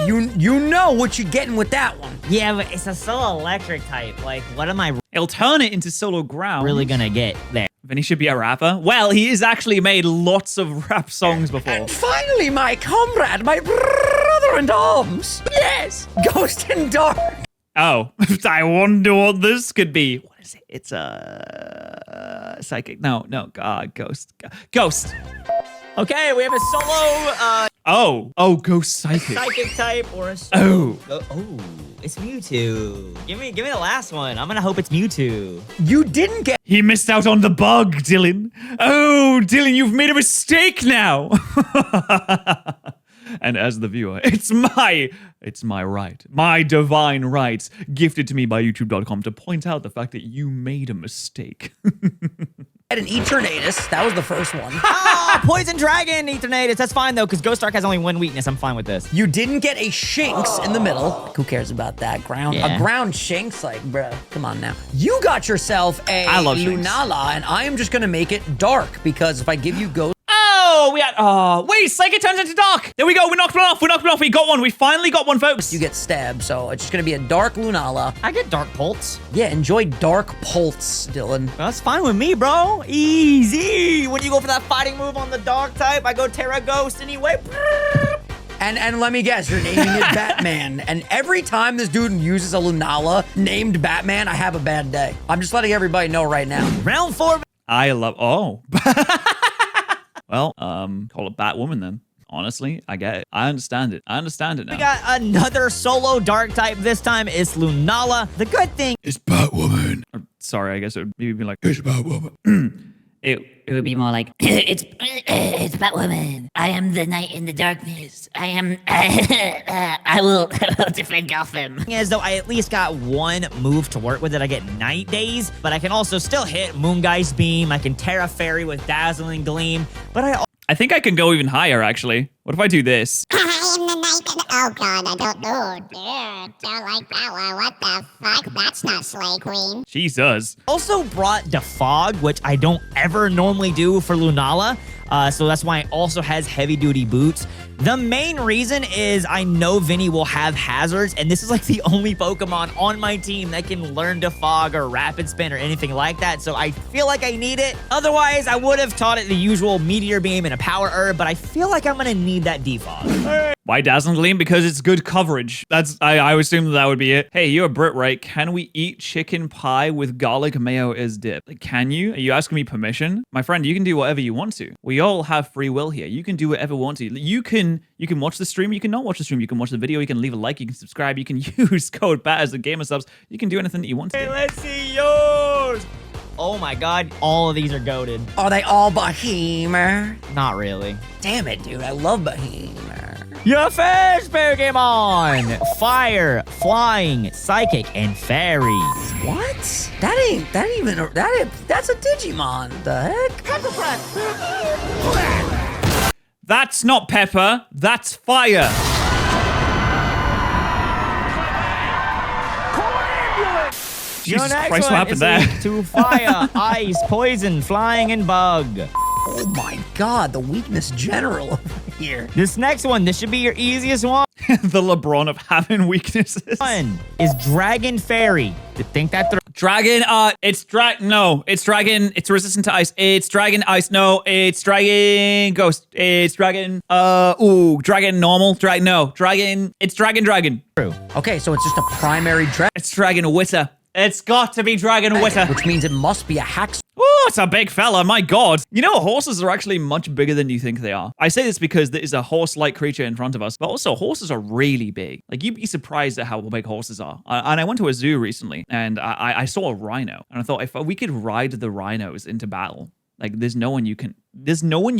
you know what you're getting with that one. Yeah, but it's a solo electric type. Like, what am I It'll turn it into solo ground. really gonna get there? Vinny should be a rapper. Well, he has actually made lots of rap songs before. And finally, my comrade, my brother in arms. Yes, Ghost and Dark. Oh, I wonder what this could be. What is it? It's a psychic. No, ghost. Ghost. Okay, we have a solo Oh, ghost psychic. psychic type or a solo. Oh. Oh, it's Mewtwo. Give me the last one. I'm gonna hope it's Mewtwo. You didn't get He missed out on the bug, Dylan. Oh, Dylan, you've made a mistake now. And as the viewer, it's my right, my divine right, gifted to me by YouTube.com to point out the fact that you made a mistake. an Eternatus. That was the first one. Oh, Poison Dragon, Eternatus. That's fine, though, because Ghost Dark has only one weakness. I'm fine with this. You didn't get a Shinx in the middle. Like, who cares about that? Ground. Yeah. A ground Shinx? Like, bruh, come on now. You got yourself a I love Shinx. Lunala, and I am just going to make it dark, because if I give you Ghost... Wait, Psychic turns into Dark. There we go. We knocked one off. We got one. We finally got one, folks. You get stabbed, so it's just going to be a dark Lunala. I get Dark Pulse. Yeah, enjoy Dark Pulse, Dylan. That's fine with me, bro. Easy. When you go for that fighting move on the Dark type, I go Terra Ghost anyway. And let me guess, you're naming it Batman. And every time this dude uses a Lunala named Batman, I have a bad day. I'm just letting everybody know right now. Round 4. I love. Oh. Well, call it Batwoman then. Honestly, I get it. I understand it. I understand it now. We got another solo Dark type. This time it's Lunala. The good thing It's Batwoman. Sorry, I guess it would maybe be like, it's Batwoman. It would be more like, it's Batwoman. I am the knight in the darkness. I will defend Gotham. is, though, I at least got one move to work with it. I get Night Days, but I can also still hit Moongeist Beam. I can Terra Fairy with Dazzling Gleam, but I think I can go even higher, actually. What if I do this? I am the knight of the... Oh, God, I don't know. Don't like that one. What the fuck? That's not Slay Queen. Jesus. also brought Defog, which I don't ever normally do for Lunala. So that's why it also has heavy-duty boots. The main reason is I know Vinny will have hazards, and this is like the only Pokemon on my team that can learn Defog or Rapid Spin or anything like that, so I feel like I need it. Otherwise, I would have taught it the usual Meteor Beam and a Power Herb, but I feel like I'm gonna need that Defog. Why Dazzling Gleam? Because it's good coverage. I would assume that would be it. Hey, you're a Brit, right? Can we eat chicken pie with garlic mayo as dip? Like, can you? Are you asking me permission? My friend, you can do whatever you want to. We all have free will here. You can do whatever you want to. You can watch the stream, you can not watch the stream, you can watch the video, you can leave a like, you can subscribe, you can use code BAT as the gamer subs. You can do anything that you want to. Hey, let's see yours! Oh my god, all of these are goated. Are they all Behemoth? Not really. Damn it, dude. I love Behemoth. Your first Pokemon! Fire, Flying, Psychic, and Fairy. What? That's a Digimon. The heck? That's not pepper, that's fire. Jesus Christ, what happened there? To Fire, Ice, Poison, Flying, and Bug. Oh my god, the weakness general over here. This next one, this should be your easiest one. the LeBron of having weaknesses. One is Dragon Fairy. To think that through. Dragon, it's dragon, it's resistant to ice. It's dragon ice, no, it's dragon ghost. It's dragon, dragon normal, it's dragon. True. Okay, so it's just a primary dragon. It's dragon witter. It's got to be dragon witter. Which means it must be a hack. Oh, it's a big fella, my god. You know, horses are actually much bigger than you think they are. I say this because there is a horse-like creature in front of us, but also horses are really big. Like, you'd be surprised at how big horses are. And I went to a zoo recently, and I saw a rhino, and I thought if we could ride the rhinos into battle, like, there's no one you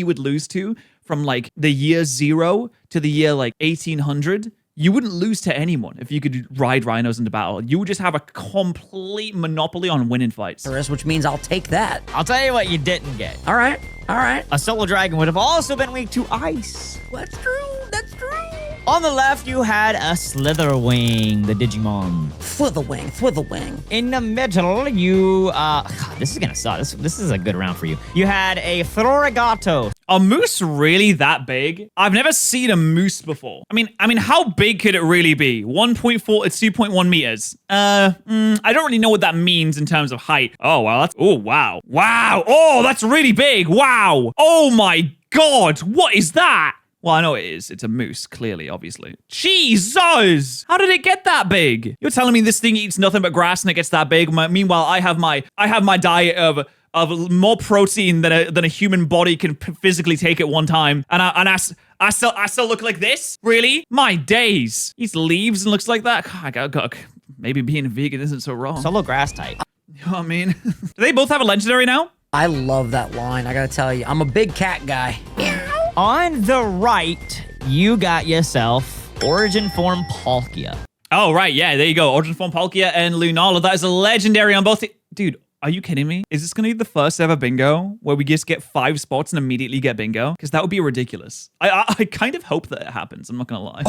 would lose to from, like, the year 0 to the year, like, 1800. You wouldn't lose to anyone if you could ride rhinos into battle. You would just have a complete monopoly on winning fights. Which means I'll take that. I'll tell you what you didn't get. All right. A solo dragon would have also been weak to ice. That's true. On the left, you had a Slitherwing, the Digimon. Flitherwing. In the middle, you, this is gonna suck. This is a good round for you. You had a Florigato. Are moose really that big? I've never seen a moose before. I mean, how big could it really be? 1.4, it's 2.1 meters. I don't really know what that means in terms of height. Oh, wow, wow. Oh, that's really big. Wow. Oh my God, what is that? Well, I know it is. It's a moose, clearly, obviously. Jesus! How did it get that big? You're telling me this thing eats nothing but grass and it gets that big? Meanwhile, I have my diet of more protein than a human body can physically take at one time, and I still look like this? Really? My days. Eats leaves and looks like that. God, maybe being a vegan isn't so wrong. Solo grass type. You know what I mean? Do they both have a legendary now? I love that line. I gotta tell you, I'm a big cat guy. On the right, you got yourself Origin Form Palkia. Oh, right. Yeah, there you go. Origin Form Palkia and Lunala. That is a legendary on both. Dude, are you kidding me? Is this going to be the first ever bingo where we just get 5 spots and immediately get bingo? Because that would be ridiculous. I kind of hope that it happens. I'm not going to lie.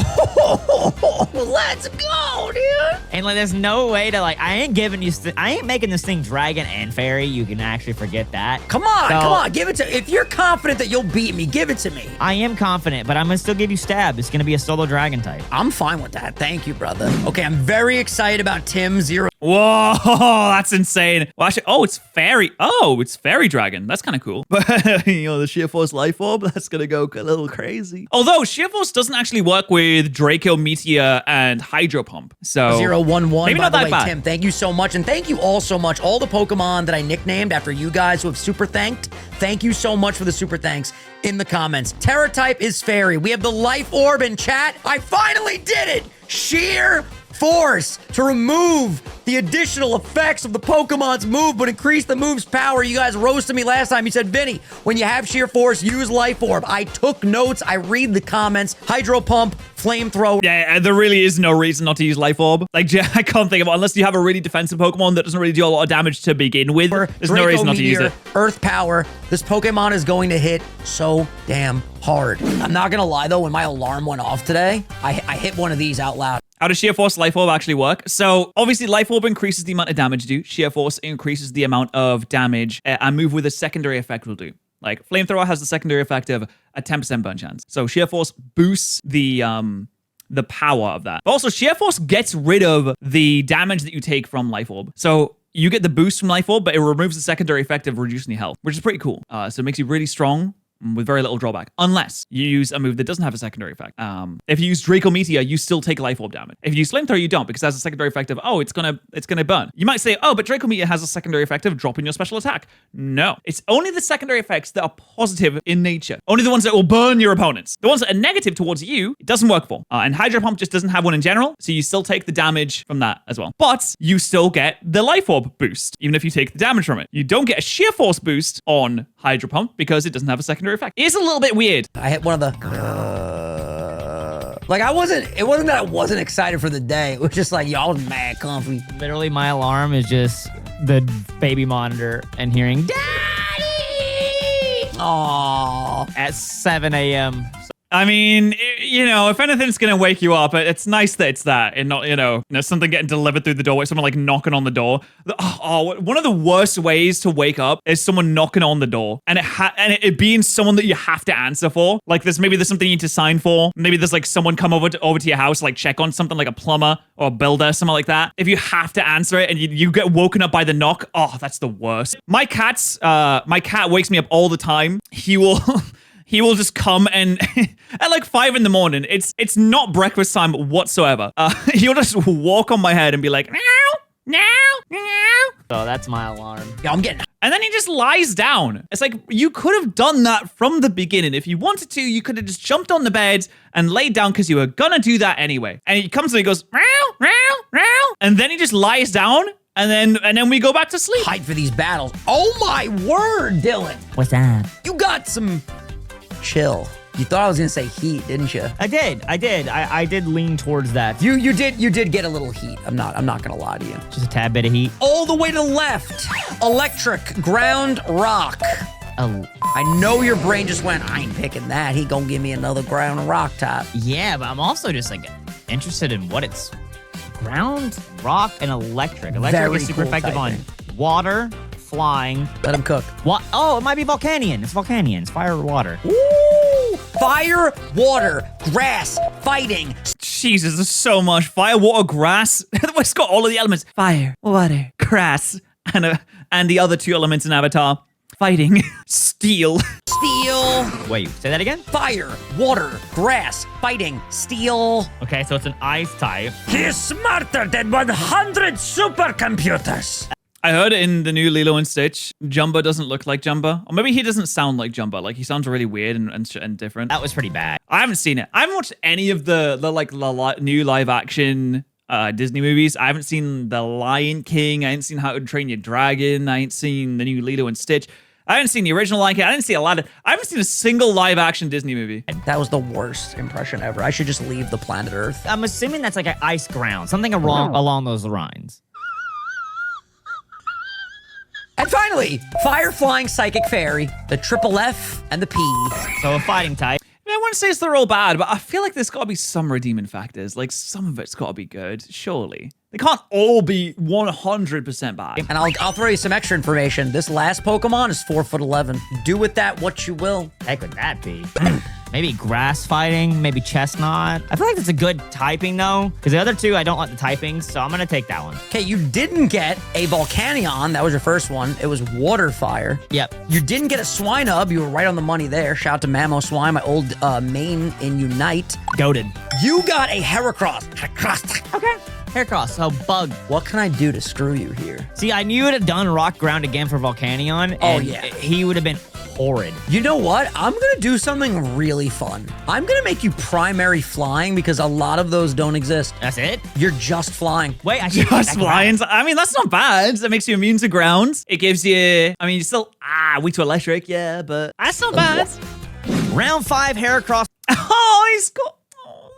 Let's go, dude. And like, there's no way to like, I ain't making this thing dragon and fairy. You can actually forget that. Come on. Give it to, if you're confident that you'll beat me, give it to me. I am confident, but I'm going to still give you stab. It's going to be a solo dragon type. I'm fine with that. Thank you, brother. Okay, I'm very excited about Tim 0. Whoa, that's insane. Well, actually, it's fairy. Oh, it's fairy dragon. That's kind of cool. But, the Sheer Force Life Orb, that's going to go a little crazy. Although, Sheer Force doesn't actually work with Draco Meteor and Hydro Pump. So, 011, maybe by not the that way, bad. Tim, thank you so much. And thank you all so much. All the Pokemon that I nicknamed after you guys who have super thanked, thank you so much for the super thanks in the comments. Terra type is fairy. We have the Life Orb in chat. I finally did it. Sheer Force to remove the additional effects of the Pokemon's move, but increase the move's power. You guys roasted me last time. You said, Vinny, when you have Sheer Force, use Life Orb. I took notes. I read the comments. Hydro Pump, Flamethrower. Yeah, there really is no reason not to use Life Orb. Like, I can't think of it. Unless you have a really defensive Pokemon that doesn't really do a lot of damage to begin with. There's no reason not to use it. Earth Power. This Pokemon is going to hit so damn hard. I'm not going to lie, though. When my alarm went off today, I hit one of these out loud. How does Sheer Force Life Orb actually work? So, obviously, Life Orb increases the amount of damage you do. Sheer Force increases the amount of damage a move with a secondary effect will do. Like, Flamethrower has the secondary effect of a 10% burn chance. So, Sheer Force boosts the power of that. But also, Sheer Force gets rid of the damage that you take from Life Orb. So, you get the boost from Life Orb, but it removes the secondary effect of reducing your health, which is pretty cool. So, it makes you really strong with very little drawback, unless you use a move that doesn't have a secondary effect. If you use Draco Meteor, you still take Life Orb damage. If you use Flamethrower, you don't, because it has a secondary effect of, it's gonna burn. You might say, but Draco Meteor has a secondary effect of dropping your special attack. No, it's only the secondary effects that are positive in nature. Only the ones that will burn your opponents. The ones that are negative towards you, it doesn't work for. And Hydro Pump just doesn't have one in general, so you still take the damage from that as well. But you still get the Life Orb boost, even if you take the damage from it. You don't get a Sheer Force boost on Hydro Pump because it doesn't have a secondary effect. It's a little bit weird. I hit one of the like it wasn't that I wasn't excited for the day. It was just like, y'all was mad comfy. Literally, my alarm is just the baby monitor and hearing Daddy Aww. at 7 a.m. I mean, if anything's gonna wake you up, it's nice that it's that, and not, something getting delivered through the door, someone like knocking on the door. One of the worst ways to wake up is someone knocking on the door, and it being someone that you have to answer for. Like maybe there's something you need to sign for. Maybe there's like someone come over to your house, like check on something, like a plumber or a builder, something like that. If you have to answer it and you get woken up by the knock, that's the worst. My cat wakes me up all the time. He will just come and at like 5 in the morning, it's not breakfast time whatsoever. He'll just walk on my head and be like, meow, meow, meow. So that's my alarm. Yeah, I'm getting. And then he just lies down. It's like, you could have done that from the beginning. If you wanted to, you could have just jumped on the bed and laid down because you were gonna do that anyway. And he comes and he goes, meow, meow, meow. And then he just lies down. And then we go back to sleep. Hype for these battles. Oh my word, Dylan. What's that? You got some chill. You thought I was gonna say heat, didn't you? I did. I did lean towards that. You did get a little heat. I'm not gonna lie to you. Just a tad bit of heat. All the way to the left. Electric, ground, rock. Oh. I know your brain just went, I ain't picking that. He gonna give me another ground rock type. Yeah, but I'm also just like interested in what it's ground, rock, and electric. Electric Very is super cool effective on typing. water, flying. Let him cook. What? Oh, it might be Volcanion. It's Volcanion. It's fire or water. Woo! Fire, water, grass, fighting. Jesus, there's so much. Fire, water, grass. It's got all of the elements. Fire, water, grass, and the other 2 elements in Avatar. Fighting. Steel. Steel. Wait, say that again? Fire, water, grass, fighting, steel. Okay, so it's an ice type. He's smarter than 100 supercomputers. I heard in the new Lilo and Stitch, Jumba doesn't look like Jumba. Or maybe he doesn't sound like Jumba. Like, he sounds really weird and different. That was pretty bad. I haven't seen it. I haven't watched any of the new live action Disney movies. I haven't seen The Lion King. I ain't seen How to Train Your Dragon. I ain't seen the new Lilo and Stitch. I haven't seen the original Lion King. I haven't seen a single live action Disney movie. That was the worst impression ever. I should just leave the planet Earth. I'm assuming that's like an ice ground. Something along those lines. And finally, Fire Flying Psychic Fairy, the triple F and the P. So a fighting type. I wouldn't say it's they're all bad, but I feel like there's got to be some redeeming factors. Like, some of it's got to be good, surely. They can't all be 100% bad. And I'll throw you some extra information. This last Pokemon is 4'11". Do with that what you will. Heck would that be? Maybe grass fighting, maybe chestnut. I feel like that's a good typing though, because the other 2, I don't like the typings, so I'm gonna take that one. Okay, you didn't get a Volcanion. That was your first one. It was Water Fire. Yep. You didn't get a Swinub. You were right on the money there. Shout out to Mamo Swine, my old main in Unite. Goated. You got a Heracross. Okay. Haircross, so bug. What can I do to screw you here? See, I knew you would have done rock ground again for Volcanion. Oh, and yeah. He would have been horrid. You know what? I'm gonna do something really fun. I'm gonna make you primary flying because a lot of those don't exist. That's it? You're just flying. Wait, I Just flying. I mean, that's not bad. That makes you immune to ground. It gives you, I mean, you're still, weak to electric, yeah, but that's not bad. Round 5, Heracross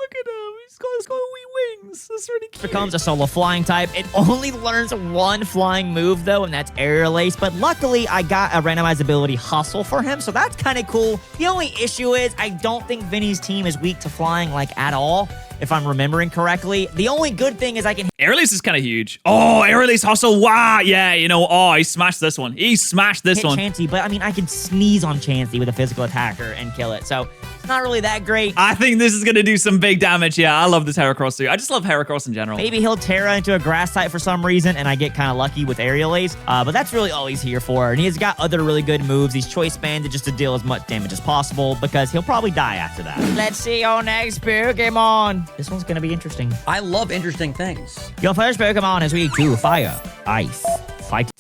Look at him. He's got wee wings. That's really cute. becomes a solo flying type. It only learns 1 flying move though, and that's Aerial Ace. But luckily, I got a randomized ability Hustle for him, so that's kind of cool. The only issue is I don't think Vinny's team is weak to flying like at all, if I'm remembering correctly. The only good thing is I can... Aerial Ace is kind of huge. Oh, Aerial Ace Hustle. Wow. Yeah, he smashed this one. He smashed this hit one. Chansey, but I mean, I can sneeze on Chansey with a physical attacker and kill it. So it's not really that great. I think this is going to do some big damage. Yeah, I love this Heracross too. I just love Heracross in general. Maybe he'll Terra into a grass type for some reason, and I get kind of lucky with Aerial Ace. But that's really all he's here for. And he's got other really good moves. He's choice banded just to deal as much damage as possible because he'll probably die after that. Let's see your next Pokemon. This one's going to be interesting. I love interesting things. Your first Pokemon is weak to fire, ice, fight.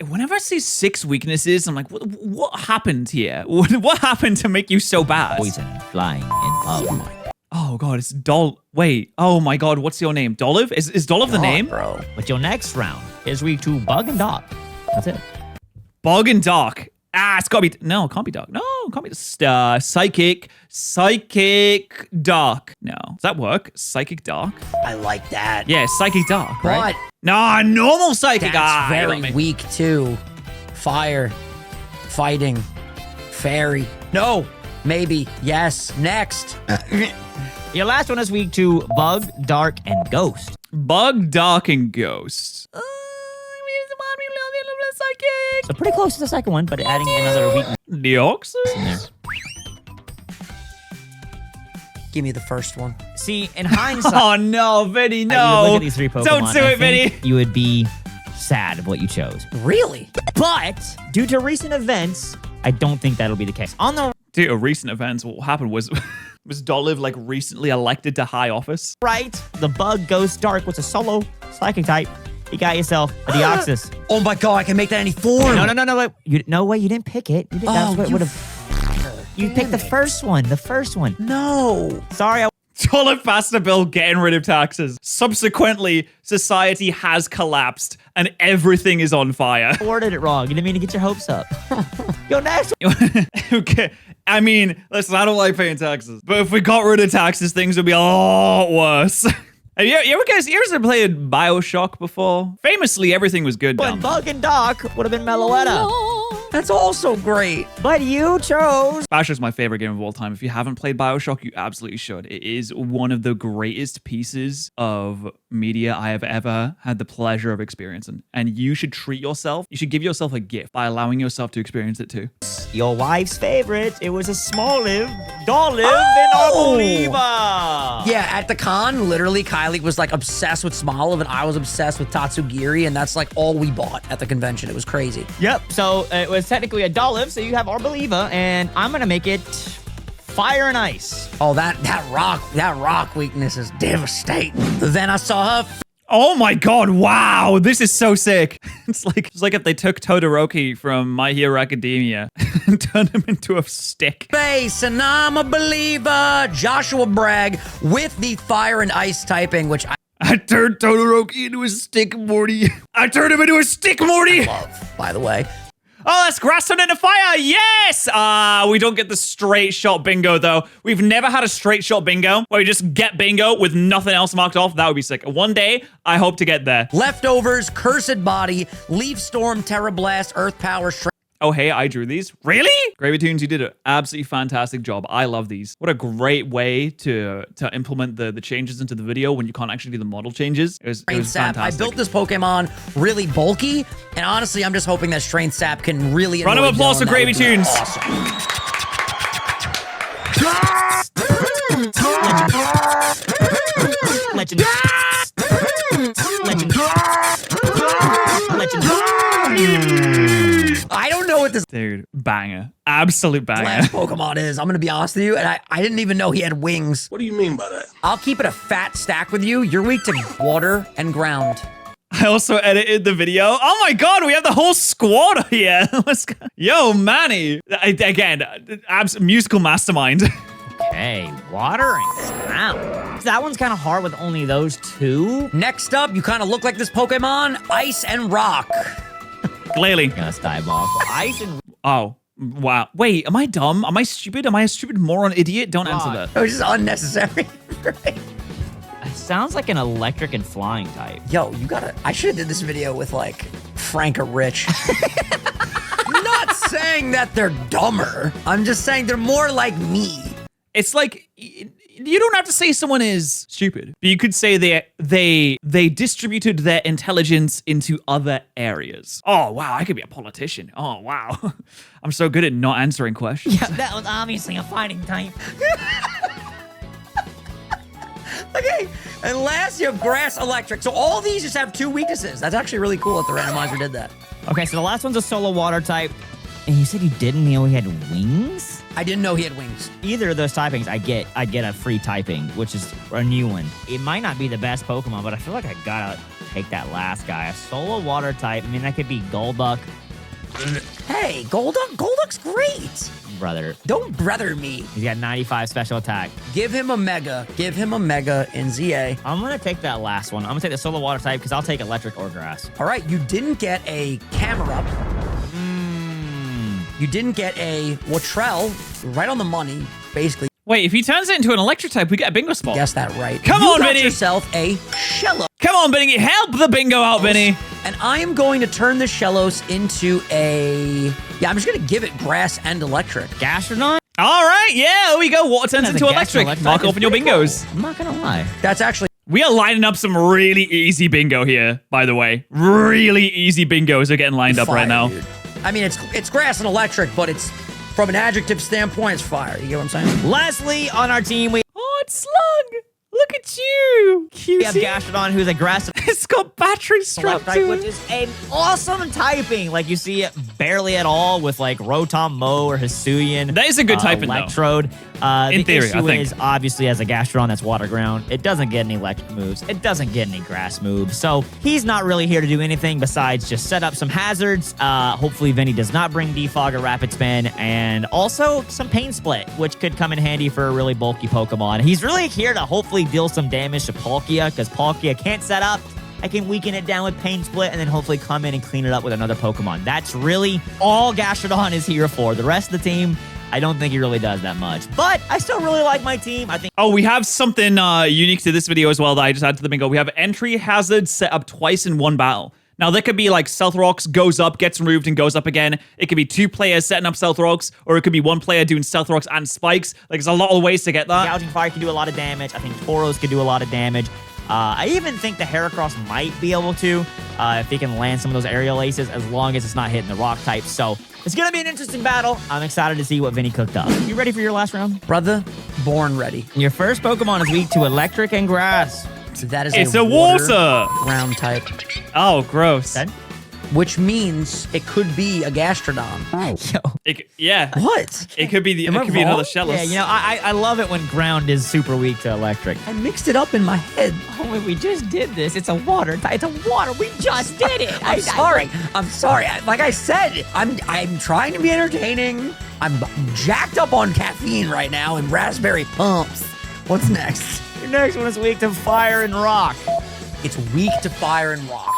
Whenever I see 6 weaknesses, I'm like, what happened here? What happened to make you so bad? Poison, flying, and bug. Oh god, it's Wait, oh my god, what's your name? Dolive? Is Dolive the name? Bro. But your next round is weak to bug and dark. That's it. Bug and Dark. It's gotta be, no, it can't be Dark. No, it can't be Psychic Dark. No, does that work? Psychic Dark? I like that. Yeah, Psychic Dark, right? But No, normal Psychic. that's you got very me. weak too. Fire, fighting, fairy. No, Maybe. Yes. Next. Your last one is week 2, Bug, Dark, and Ghost. Bug, Dark, and Ghost. So pretty close to the second one, but adding another weakness in there. Give me the first one. See, in hindsight, Oh no, Vinny, you no. would look at these 3 Pokemon. Don't do I it, Vinny. think you would be sad of what you chose. Really? But due to recent events, I don't think that'll be the case. On the Due to recent events, what happened was Dolive like recently elected to high office. right, the Bug, Ghost, Dark was a solo psychic type. You got yourself a Deoxys. Oh my god, I can make that any form. No, wait. No way, you didn't pick it. You did, that's what you would have. You picked the first one. The first one. No. Sorry, I Dolive passed a bill getting rid of taxes. Subsequently, society has collapsed and everything is on fire. worded it wrong. You didn't mean to get your hopes up. Yo, next Okay. I mean, listen, I don't like paying taxes, but if we got rid of taxes, things would be a lot worse. You ever played BioShock before? Famously, everything was good down one. there. Bug and Doc would have been Meloetta. That's also great. But you chose. BioShock's my favorite game of all time. If you haven't played BioShock, you absolutely should. It is one of the greatest pieces of media I have ever had the pleasure of experiencing. And you should treat yourself. You should give yourself a gift by allowing yourself to experience it too. Your wife's favorite. It was a small live, Dolive, and Unbeliever. Yeah, at the con, literally, Kylie was like obsessed with Smoliv, and I was obsessed with Tatsugiri, and that's like all we bought at the convention. It was crazy. Yep. So it was technically a Dolive, so you have Unbeliever, and I'm gonna make it Fire and Ice. Oh, that rock weakness is devastating. Then I saw her. Oh my god, wow, this is so sick. It's like if they took Todoroki from My Hero Academia and turned him into a stick. Face, and I'm a believer. Joshua Bragg with the fire and ice typing, which I turned Todoroki into a stick, Morty. I turned him into a stick, Morty. I love, by the way. Oh, that's grass turned into fire. Yes. We don't get the straight shot bingo, though. We've never had a straight shot bingo where we just get bingo with nothing else marked off. That would be sick. One day, I hope to get there. Leftovers, Cursed Body, Leaf Storm, Terra Blast, Earth Power, Oh, hey, I drew these. Really? Gravy Tunes, you did an absolutely fantastic job. I love these. What a great way to implement the changes into the video when you can't actually do the model changes. It was fantastic. I built this Pokemon really bulky, and honestly, I'm just hoping that Strain Sap can really Round of applause for Gravy Tunes. Awesome. Legend. I don't know what this Dude, banger. Absolute banger. last Pokemon is. I'm gonna be honest with you, and I didn't even know he had wings. What do you mean by that? I'll keep it a fat stack with you. You're weak to water and ground. I also edited the video. Oh my god, we have the whole squad here. Let's go. Yo, Manny. Again, musical mastermind. Okay, water and ground. That one's kind of hard with only those 2. Next up, you kind of look like this Pokemon, Ice and Rock. Clearly. Let's dive off. Ice and Oh, wow. Wait, am I dumb? Am I stupid? Am I a stupid moron idiot? Don't answer that. It was just unnecessary. It sounds like an electric and flying type. Yo, I should have did this video with like Frank or Rich. I'm not saying that they're dumber. I'm just saying they're more like me. It's like you don't have to say someone is stupid, but you could say they distributed their intelligence into other areas. Oh wow, I could be a politician. Oh wow, I'm so good at not answering questions. Yeah, that was obviously a fighting type. Okay, and last you have Grass Electric. So all these just have 2 weaknesses. That's actually really cool that the randomizer did that. Okay, so the last one's a solo water type. And you said you didn't know he had wings? I didn't know he had wings. Either of those typings, I get a free typing, which is a new one. It might not be the best Pokemon, but I feel like I gotta take that last guy. A solo water type. I mean, that could be Golduck. Hey, Golduck? Golduck's great. Brother. Don't brother me. He's got 95 special attack. Give him a Mega. Give him a Mega in ZA. I'm gonna take that last one. I'm gonna take the solo water type because I'll take electric or grass. All right, you didn't get a Camera. You didn't get a Watrell. Right on the money, basically. Wait, if he turns it into an electric type, we get a bingo spot. Guess that right. Come you on, got Vinny. yourself a Shellos. Come on, Benny. Help the bingo out, Benny. And I am going to turn the Shellos into a... Yeah, I'm just going to give it grass and electric. Gastronaut? All right, yeah, there we go. Water turns into electric. Mark open your bingos. Cool. I'm not gonna lie. That's actually... We are lining up some really easy bingo here, by the way. Really easy bingos are getting lined up right now. Dude. I mean, it's grass and electric, but it's from an adjective standpoint, it's fire. You get what I'm saying? Lastly, on our team, we it's Slug. Look at you. Cute. have Gastrodon, who's a grass It's got batteries strapped to which it. is an awesome typing. Like, you see it barely at all with, like, Rotom, Mo, or Hisuian. That is a good typing, though. Electrode. In theory, issue I think. is, obviously, as a Gastrodon that's water ground, it doesn't get any electric moves. It doesn't get any grass moves. So he's not really here to do anything besides just set up some hazards. Hopefully, Vinny does not bring Defog or Rapid Spin. And also some Pain Split, which could come in handy for a really bulky Pokemon. He's really here to hopefully deal some damage to Palkia, because Palkia can't set up. I can weaken it down with Pain Split and then hopefully come in and clean it up with another Pokemon. That's really all Gastrodon is here for. The rest of the team, I don't think he really does that much. But I still really like my team. I think... Oh, we have something unique to this video as well that I just added to the bingo. We have entry hazards set up twice in one battle. Now, there could be like Stealth Rocks goes up, gets removed, and goes up again. It could be 2 players setting up Stealth Rocks, or it could be 1 player doing Stealth Rocks and Spikes. Like, there's a lot of ways to get that. Gouging Fire can do a lot of damage. I think Tauros could do a lot of damage. I even think the Heracross might be able to if he can land some of those aerial aces, as long as it's not hitting the rock type. So it's going to be an interesting battle. I'm excited to see what Vinny cooked up. You ready for your last round? Brother, born ready. Your first Pokemon is weak to electric and grass. That is It's a water ground type. Oh, gross. Okay. Which means it could be a Gastrodon. Yo. Yeah. What? It could be Am I another wrong? Shellos. Yeah, you know, I love it when ground is super weak to electric. I mixed it up in my head. Oh, we just did this. It's a water. It's a water. We just did it. I'm sorry. I'm sorry. Like I said, I'm trying to be entertaining. I'm jacked up on caffeine right now and raspberry pumps. What's next? Your next one is weak to fire and rock. It's weak to fire and rock.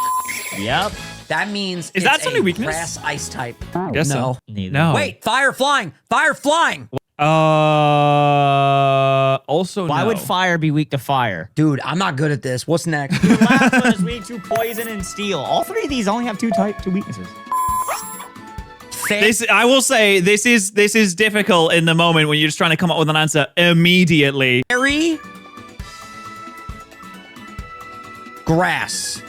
Yep. That means Is that it's something a weakness? grass ice type. Guess no. so. Neither. No. Wait, fire flying. Fire flying. Also Why no. would fire be weak to fire? Dude, I'm not good at this. What's next? The last one is weak to poison and steel. All 3 of these only have 2 weaknesses. This, I will say, this is difficult in the moment when you're just trying to come up with an answer immediately. Fairy. Grass.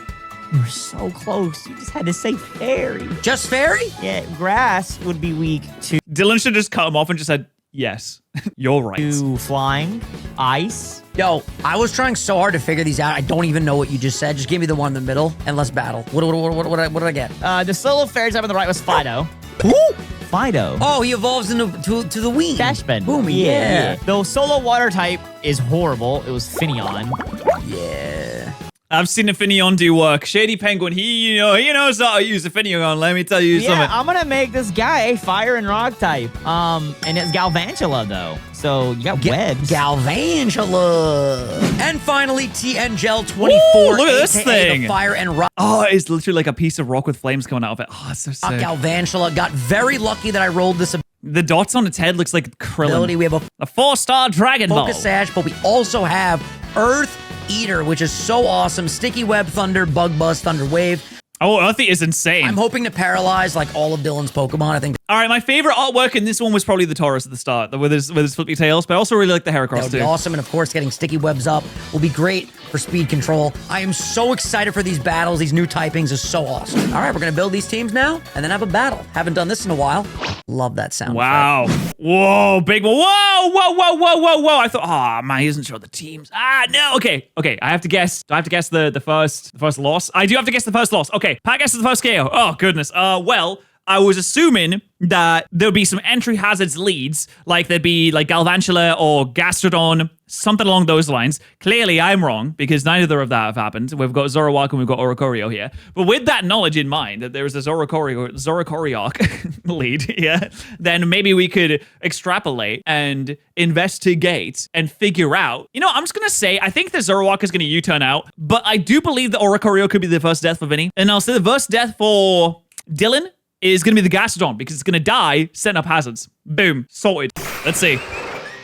You're so close. You just had to say fairy. Just fairy? Yeah, grass would be weak to Dylan should just cut him off and just said, yes, you're right. flying, ice. Yo, I was trying so hard to figure these out. I don't even know what you just said. Just give me the one in the middle and let's battle. What did I get? The solo fairy type on the right was Fido. Who? Fido. Oh, he evolves into to the wing. Dashbin. Boom, yeah. The solo water type is horrible. It was Finneon. Yeah. I've seen a Finneon do work. Shady Penguin, he knows how to use a Finneon. Let me tell you something. I'm gonna make this guy a fire and rock type. And it's Galvantula though. So you got webs. Galvantula. And finally, TN Gel 24. Ooh, look at this AKA thing. The fire and rock. Oh, it's literally like a piece of rock with flames coming out of it. Oh, it's so sick. Galvantula. Got very lucky that I rolled this The dots on its head looks like Krillin. ability. We have a 4-star Dragon Ball. Focus Sash, but we also have Earth Eater, which is so awesome. Sticky Web, Thunder, Bug Buzz, Thunder Wave. Oh, Earthy is insane. I'm hoping to paralyze like all of Dylan's Pokemon. I think All right, my favorite artwork in this one was probably the Tauros at the start, with his flippy tails, but I also really like the that Heracross would be too. awesome. And of course, getting Sticky Webs up will be great for speed control. I am so excited for these battles. These new typings is so awesome. All right, we're going to build these teams now and then have a battle. Haven't done this in a while. Love that sound. Wow. Whoa, big one. Whoa. I thought, oh, man, he doesn't show the teams. No. Okay. I have to guess. Do I have to guess the first loss? I do have to guess the first loss. Okay, Pat guesses the first KO. Oh, goodness. Well, I was assuming that there'd be some entry hazards leads, like there'd be like Galvantula or Gastrodon, something along those lines. Clearly, I'm wrong because neither of that have happened. We've got Zoroark and we've got Oricorio here. But with that knowledge in mind, that there is a Zoroark lead, yeah, then maybe we could extrapolate and investigate and figure out. You know, I'm just going to say, I think the Zoroark is going to U-turn out, but I do believe that Oricorio could be the first death for Vinny. And I'll say the first death for Dylan is going to be the Gastrodon because it's going to die setting up hazards. Boom. Sorted. Let's see.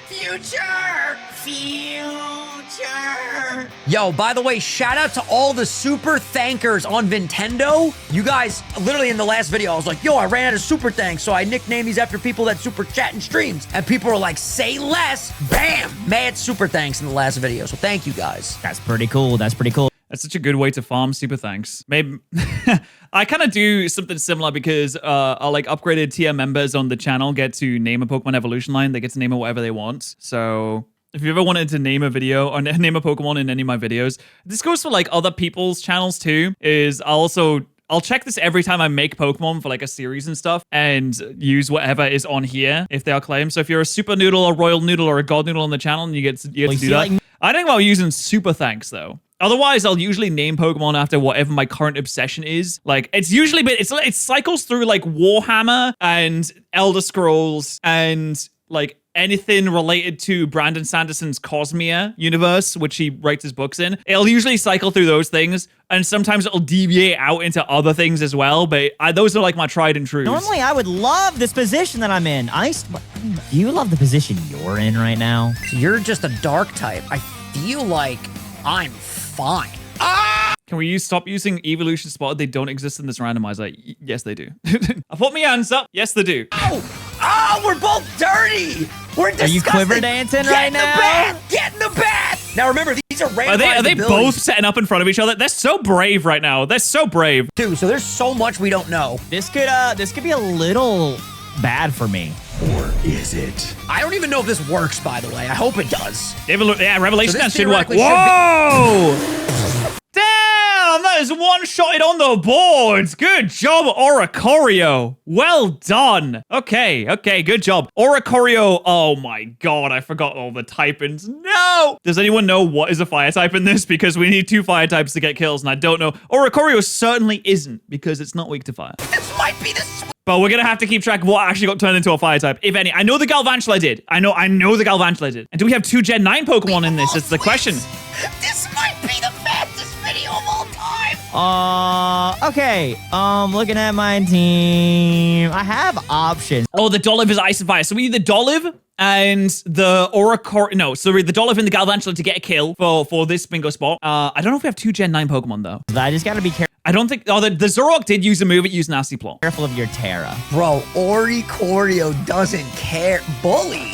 Future. Yo, by the way, shout out to all the super thankers on Nintendo. You guys, literally in the last video, I was like, yo, I ran out of super thanks, so I nicknamed these after people that super chat and streams. And people were like, say less. Bam! Mad super thanks in the last video. So thank you guys. That's pretty cool. That's pretty cool. That's such a good way to farm super thanks. Maybe I kind of do something similar because our like upgraded tier members on the channel get to name a Pokemon evolution line. They get to name it whatever they want. So if you ever wanted to name a video or name a Pokemon in any of my videos, this goes for like other people's channels too, is I'll check this every time I make Pokemon for like a series and stuff and use whatever is on here if they are claimed. So if you're a Super Noodle, a Royal Noodle, or a God Noodle on the channel and you get to do that. I think about using super thanks though. Otherwise, I'll usually name Pokemon after whatever my current obsession is. Like, it's usually, it cycles through like Warhammer and Elder Scrolls and like anything related to Brandon Sanderson's Cosmere universe, which he writes his books in. It'll usually cycle through those things, and sometimes it'll deviate out into other things as well, but those are like my tried and trues. Normally, I would love this position that I'm in. Do you love the position you're in right now? So you're just a dark type. I feel like I'm fine. Can we stop using evolution spot? They don't exist in this randomizer. Yes, they do. I put my hands up. Yes, they do. Oh, we're both dirty. We're disgusting. Are you quiver dancing right now? Get in the bath. Now remember, these are randomized Are they abilities. both setting up in front of each other? They're so brave right now. They're so brave. Dude, so there's so much we don't know. This could be a little bad for me. Or is it? I don't even know if this works, by the way. I hope it does. Yeah, Revelation So this should work. theoretically should Whoa! Damn, that is one-shotted on the boards. Good job, Oricorio. Well done. Okay, good job. Oricorio, oh my god, I forgot all the typings. No! Does anyone know what is a fire type in this? Because we need 2 fire types to get kills, and I don't know. Oricorio certainly isn't, because it's not weak to fire. This might be the But we're gonna have to keep track of what actually got turned into a fire type, if any. I know the Galvantula did. I know the Galvantula did. And do we have 2 Gen 9 Pokemon in this? It's the question. This might be the fastest video of all time. Okay. Looking at my team, I have options. Oh, the Dolive is Ice and Fire. So we need the Dolive and the the Dolive and the Galvantula to get a kill for this bingo spot. I don't know if we have 2 Gen 9 Pokemon though. I just gotta be careful. I don't think. Oh, the Zoroark did use a move. It used Nasty Plot. Careful of your Terra. Bro, Oricorio doesn't care. Bully.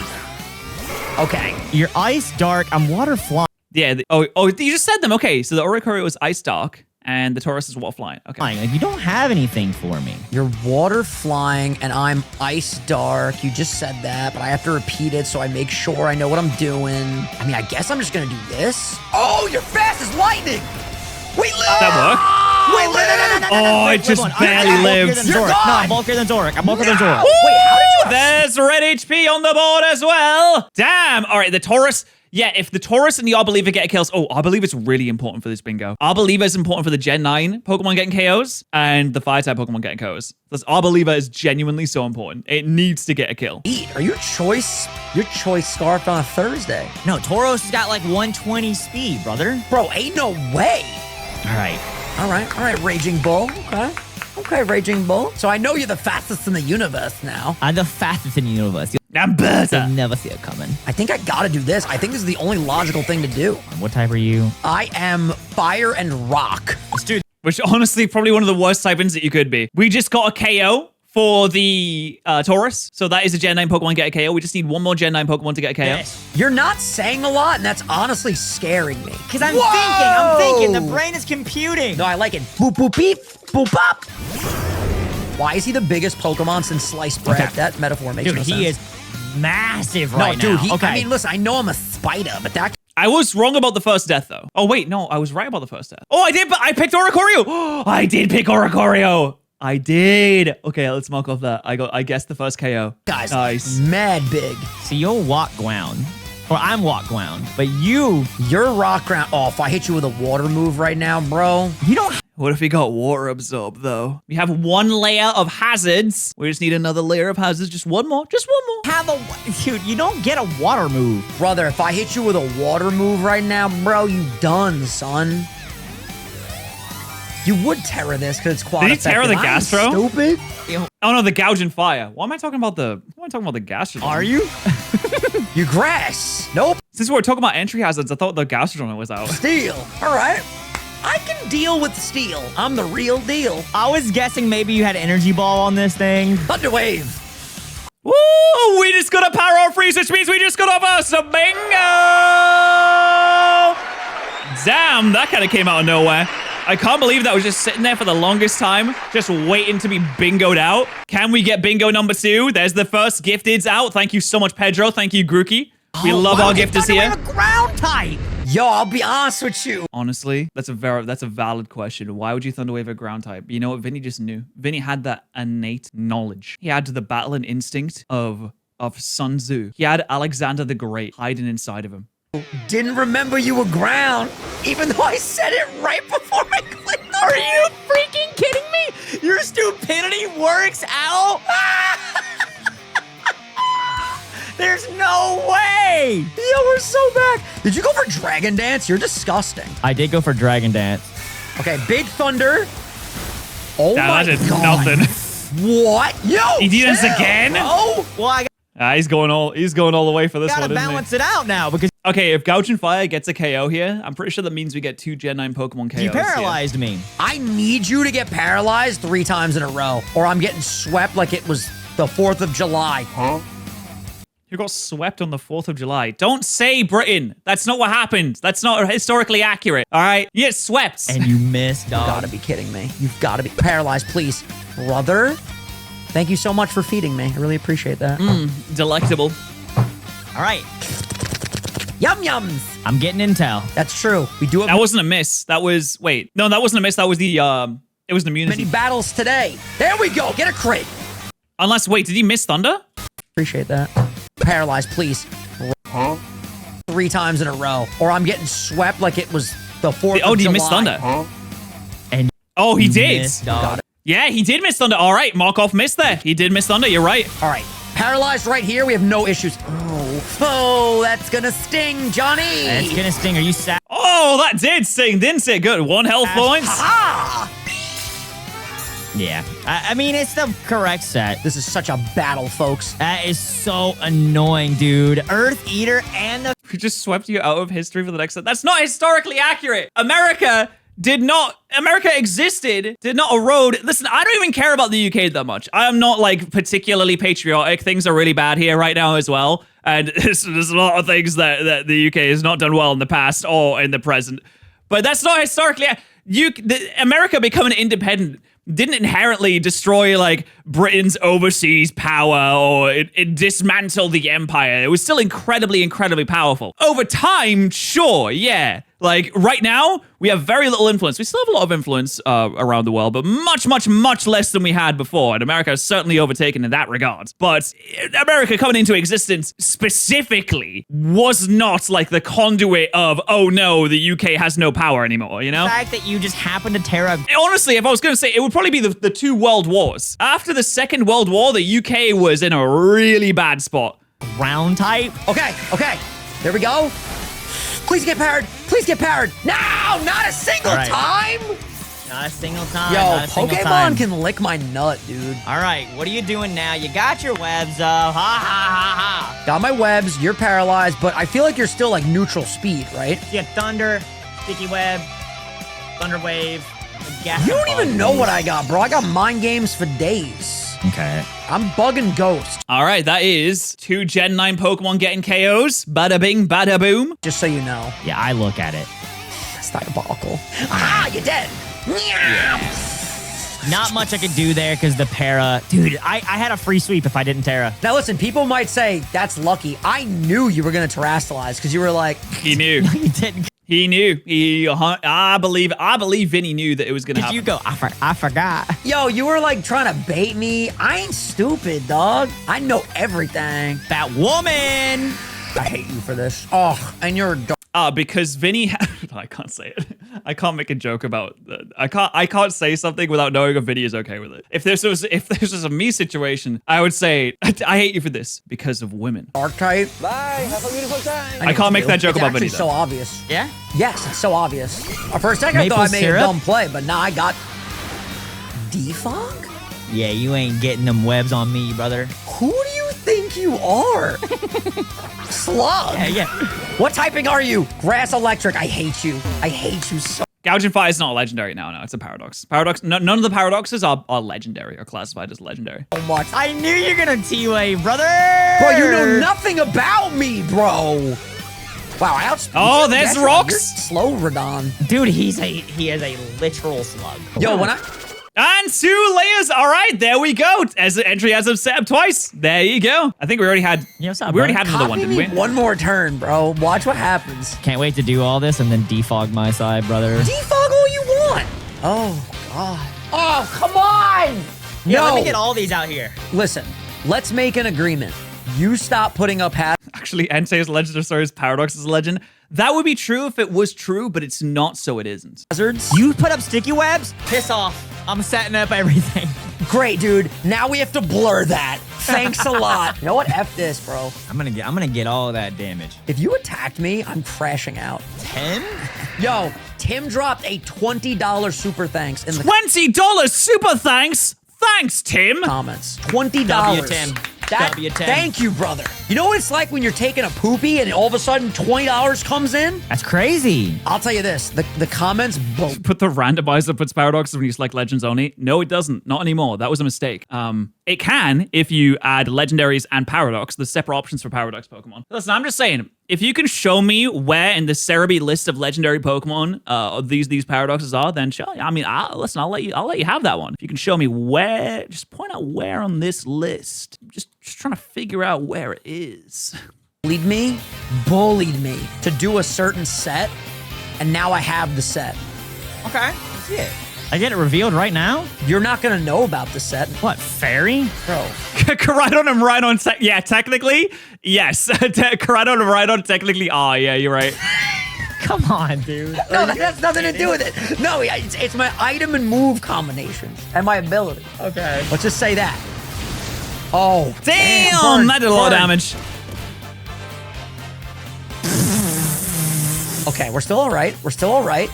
Okay. You're Ice Dark. I'm Water Flying. Yeah. You just said them. Okay, so the Oricorio was Ice Dark and the Taurus is Water Flying. Okay. Like, you don't have anything for me. You're water flying and I'm ice dark. You just said that, but I have to repeat it so I make sure I know what I'm doing. I mean, I guess I'm just gonna do this. Oh, you're fast as lightning. Wait, live. That worked. Wait, Oh, it just barely lived. You're No, gone. I'm bulkier than Zorak. I'm bulkier than Zorak. Wait, how did you? There's red HP on the board as well. Damn. All right, the Taurus. Yeah, if the Taurus and the Arboliva get kills, Arboliva's really important for this bingo. Arboliva is important for the Gen 9 Pokemon getting KOs and the Fire-type Pokemon getting KOs. This Arboliva is genuinely so important. It needs to get a kill. Are your choice scarfed on a Thursday? No, Tauros has got like 120 speed, brother. Bro, ain't no way. All right. Raging Bull. Okay, Raging Bull. So I know you're the fastest in the universe now. I'm the fastest in the universe. I'm better. You'll never see it coming. I think I gotta do this. I think this is the only logical thing to do. What type are you? I am fire and rock. Let's do Which honestly, probably one of the worst typings that you could be. We just got a KO for the Taurus. So that is a Gen 9 Pokemon get a KO. We just need one more Gen 9 Pokemon to get a KO. this. You're not saying a lot, and that's honestly scaring me. Because I'm thinking. The brain is computing. No, I like it. Boop, boop, beep, boop, pop. Why is he the biggest Pokemon since sliced bread? Okay. That metaphor makes Dude, no sense. he is massive right no, now. dude, I mean, listen, I know I'm a spider, but that... I was wrong about the first death, though. Oh, wait, no, I was right about the first death. Oh, I did, but I picked Oricorio. I did pick Oricorio. I did. Okay, let's mark off that. I guessed the first KO. Guys, nice. mad big. So you'll walk ground. Or I'm walk ground. But you're rock ground. Oh, if I hit you with a water move right now, bro. You don't What if we got water absorb, though? We have one layer of hazards. We just need another layer of hazards. Just one more. Just one more. have a... Dude, you don't get a water move. Brother, if I hit you with a water move right now, bro, you done, son. You would Terra this because it's quad Did he Terra the effective. Gastro? Stupid. Oh no, the Gouge and Fire. Why am I talking about the Gastro? Are you? You grass. Nope. Since we're talking about entry hazards, I thought the Gastrodon was out. Steel. All right. I can deal with steel. I'm the real deal. I was guessing maybe you had energy ball on this thing. Thunderwave. Woo! We just got a power freeze, which means we just got our first bingo! Damn, that kind of came out of nowhere. I can't believe that was just sitting there for the longest time, just waiting to be bingoed out. Can we get bingo number 2? There's the first gifteds out. Thank you so much, Pedro. Thank you, Grookey. We love our gifters here. Why would you ground type? Yo, I'll be honest with you. Honestly, that's a valid question. Why would you Thunderwave a ground type? You know what? Vinny just knew. Vinny had that innate knowledge. He had the battling instinct of Sun Tzu. He had Alexander the Great hiding inside of him. Didn't remember you were ground, even though I said it right before I clicked the Are you freaking kidding me? Your stupidity works out? There's no way! Yo, we're so back. Did you go for Dragon Dance? You're disgusting. I did go for Dragon Dance. Okay, Big Thunder. Oh my That did God. nothing. What? Yo, He did this chill, again? bro. Well, I He's going all the way for this gotta one, isn't he? balance it out now because Okay, if Gouging Fire gets a KO here, I'm pretty sure that means we get 2 Gen 9 Pokemon KOs. you paralyzed me. I need you to get paralyzed 3 times in a row, or I'm getting swept like it was the 4th of July. Huh? You got swept on the 4th of July. Don't say Britain. That's not what happened. That's not historically accurate. All right? You get swept. And you missed, dog. You gotta be kidding me. You've gotta be paralyzed, please. Brother, thank you so much for feeding me. I really appreciate that. Delectable. All right. Yum yums. I'm getting intel. That's true. We do have That wasn't a miss. That was... Wait. No, that wasn't a miss. That was the... It was an immunity. many battles today. There we go. Get a crit. Unless... Wait, did he miss Thunder? Appreciate that. Paralyzed, please. Huh? 3 times in a row, or I'm getting swept like it was the 4th of July. Oh, did he miss Thunder? Huh? And Oh, he did. missed, dog. Yeah, he did miss Thunder. All right, Markov missed there. He did miss Thunder. You're right. All right. Paralyzed right here. We have no issues. Oh, that's gonna sting, Johnny. It's gonna sting. Are you sad? Oh, that did sting, didn't it? Good. 1 health points. Ah! Yeah. I mean, it's the correct set. This is such a battle, folks. That is so annoying, dude. Earth Eater and the... We just swept you out of history for the next set. That's not historically accurate. America existed, did not erode. Listen, I don't even care about the UK that much. I am not like particularly patriotic. Things are really bad here right now as well. And there's a lot of things that the UK has not done well in the past or in the present. But that's not historically... America becoming independent didn't inherently destroy like Britain's overseas power or it dismantled the empire. It was still incredibly, incredibly powerful. Over time, sure, yeah. Like right now, we have very little influence. We still have a lot of influence around the world, but much, much, much less than we had before. And America has certainly overtaken in that regard. But America coming into existence specifically was not like the conduit of, oh no, the UK has no power anymore, you know? The fact that you just happened to tear up... Honestly, if I was going to say, it would probably be the 2 world wars. After the Second World War, the UK was in a really bad spot. Ground type? Okay. There we go. Please get powered. Please get powered. No, not a single time. Not a single time. Yo, not a single Pokemon time. can lick my nut, dude. All right, what are you doing now? You got your webs up. Ha, ha, ha, Got my webs. You're paralyzed, but I feel like you're still like neutral speed, right? ha. You got Thunder, Sticky Web, Thunder Wave. You don't even know what I got, bro. I got mind games for days. Okay. I'm bugging Ghost. All right, that is 2 Gen 9 Pokemon getting KOs. Bada bing, bada boom. Just so you know. Yeah, I look at it. That's diabolical. Ah, you're dead. Not much I could do there because the para... Dude, I had a free sweep if I didn't Terra. Now listen, people might say, that's lucky. I knew you were going to terrestrialize because you were like... He knew. You didn't. He knew. I believe Vinny knew that it was going to Did happen. you go, I forgot. Yo, you were like trying to bait me. I ain't stupid, dog. I know everything. That woman! I hate you for this. Oh, and you're a dog. Because Vinny, I can't say it. I can't make a joke about. I can't say something without knowing if Vinny is okay with it. If this was a me situation, I would say I hate you for this because of women. Archetype. Bye. Have a beautiful time. I can't make that joke it's about Vinny. It's so obvious. Yeah? Yes, it's so obvious. For a second, I Maple thought I made syrup? a dumb play, but now I got defog. Yeah, you ain't getting them webs on me, brother. Who do you think think you are? Slug. Yeah. What typing are you? Grass electric. I hate you. I hate you so. Gouging Fire is not a legendary. No, it's a paradox. None of the paradoxes are legendary or classified as legendary. much. I knew you were gonna T-Wave, brother! Bro, you know nothing about me, bro. Wow, I outspeed Oh, you. there's You're rocks. slow, Radon. Dude, he is a literal slug. Yo, when I... And 2 layers. All right, there we go. As the entry has set up twice. There you go. I think we already had. Yeah, what's up, we already bro? had another one, Copy didn't me we? one more turn, bro. Watch what happens. Can't wait to do all this and then defog my side, brother. Defog all you want. Oh, God. Oh, come on. Yeah, no. let me get all these out here. Listen, let's make an agreement. You stop putting up Actually, Entei's legend or Story's paradox is a legend. That would be true if it was true, but it's not, so it isn't. hazards. You put up sticky webs? Piss off. I'm setting up everything. Great, dude. Now we have to blur that. Thanks a lot. You know what? F this, bro. I'm gonna get all of that damage. If you attacked me, I'm crashing out. 10? Yo, Tim dropped a $20 super thanks in the $20 super thanks. Thanks, Tim. comments. $20. W, Tim. That, W, Tim. Thank you, brother. You know what it's like when you're taking a poopy and all of a sudden $20 comes in? That's crazy. I'll tell you this, the comments Put the randomizer puts paradoxes when you select legends only. No, it doesn't. Not anymore. That was a mistake. It can if you add legendaries and paradox. There's separate options for paradox Pokemon. Listen, I'm just saying, if you can show me where in the Cerebi list of legendary Pokemon these paradoxes are, then sure. I mean, listen, I'll let you have that one. If you can show me where, just point out where on this list. Just trying to figure out where it is. bullied me to do a certain set, and now I have the set. Okay. That's it. I get it revealed right now? You're not gonna know about the set, What, fairy? bro. Koraidon and Rhydon, yeah, technically, yes. Koraidon and Rhydon, technically, yeah, you're right. Come on, dude. No, that has nothing to do with it. No, it's my item and move combinations and my ability. Okay. Let's just say that. Oh, Damn, burn, that did a lot of burn. damage. Okay, we're still all right. We're still all right.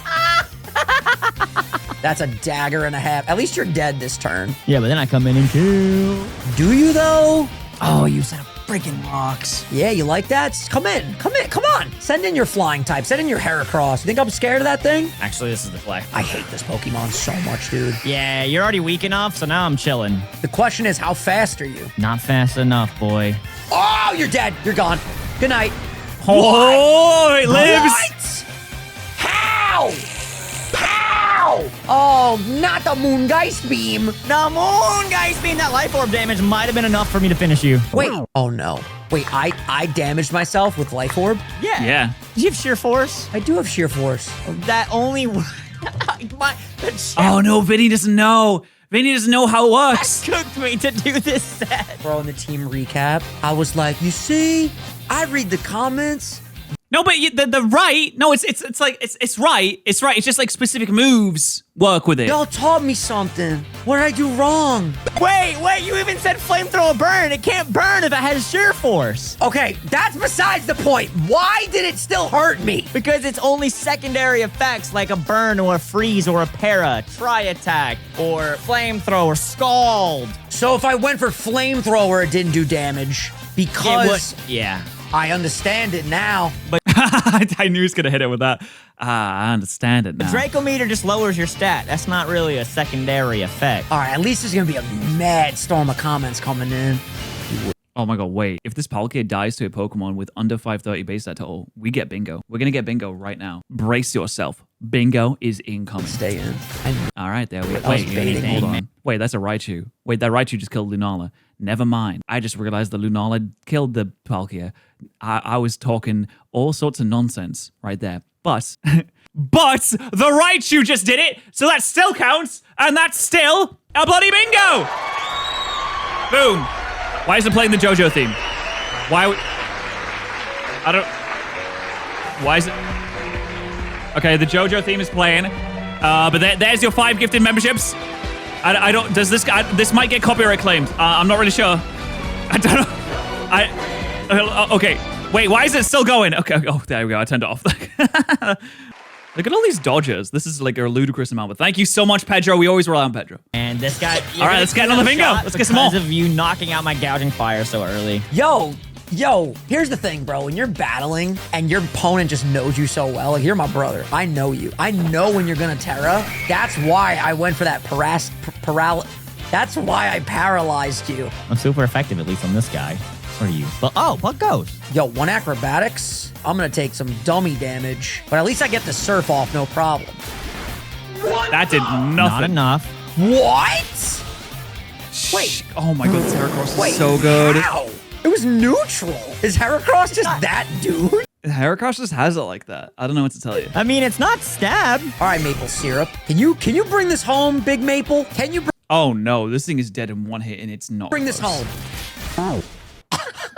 That's a dagger and a half. At least you're dead this turn. Yeah, but then I come in and kill. Do you, though? Oh, you set up freaking rocks. Yeah, you like that? Come in. Come on. Send in your flying type. Send in your Heracross. You think I'm scared of that thing? Actually, this is the play. I hate this Pokemon so much, dude. Yeah, you're already weak enough, so now I'm chilling. The question is, how fast are you? Not fast enough, boy. Oh, you're dead. You're gone. Good night. Oh, it lives. What? How? Oh, not the Moongeist Beam. The moon guy's being that life orb damage might have been enough for me to finish you. Wait. Oh, no. Wait, I damaged myself with Life Orb? Yeah. Yeah. Do you have sheer force? I do have Sheer Force. That only... Oh no, Vinny doesn't know. Vinny doesn't know how it works. cooked me to do this set. Bro, in the team recap, I was like, you see, I read the comments. No, but the right. No, it's right. It's right. It's just like specific moves work with it. Y'all taught me something. What did I do wrong? Wait, you even said flamethrower burn. It can't burn if it has sheer force. Okay, that's besides the point. Why did it still hurt me? Because it's only secondary effects like a burn or a freeze or a para, tri-attack, or flamethrower, scald. So if I went for Flamethrower, it didn't do damage. Because Yeah. I understand it now. But I knew he was gonna hit it with that. I understand it now. Draco meter just lowers your stat. That's not really a secondary effect. All right, at least there's going to be a mad storm of comments coming in. Oh my god, wait. If this Palkia dies to a Pokemon with under 530 base stat total, we get Bingo. We're gonna get Bingo right now. Brace yourself. Bingo is incoming. Stay in. All right, there we go. I was Wait, baiting hold him. on. Wait, that's a Raichu. Wait, that Raichu just killed Lunala. Never mind. I just realized the Lunala killed the Palkia. I was talking all sorts of nonsense right there. But the Raichu just did it, so that still counts, and that's still a bloody Bingo! Boom. Why is it playing the JoJo theme? Why is it? Okay, the JoJo theme is playing. But there's your 5 gifted memberships. I don't. Does this guy? This might get copyright claimed. I'm not really sure. I don't know. Okay. Wait. Why is it still going? Okay. Oh, there we go. I turned it off. Look at all these dodgers. This is like a ludicrous amount. But thank you so much, Pedro. We always rely on Pedro. And this guy. All right, let's get another bingo. Let's get some more. Because of you knocking out my gouging fire so early. Yo, here's the thing, bro. When you're battling and your opponent just knows you so well, like you're my brother. I know you. I know when you're gonna Terra. That's why I went for that That's why I paralyzed you. I'm super effective, at least on this guy. What are you? But what goes? Yo, 1 acrobatics. I'm gonna take some dummy damage, but at least I get the surf off, no problem. That did nothing. Not enough. What? Wait. Oh my god, Heracross Wait, is so good. How? It was neutral. Is Heracross just that dude? Heracross just has it like that. I don't know what to tell you. I mean, it's not stab. All right, maple syrup. Can you bring this home, Big Maple? Can you Oh no, this thing is dead in one hit and it's not bring close. this home? Oh.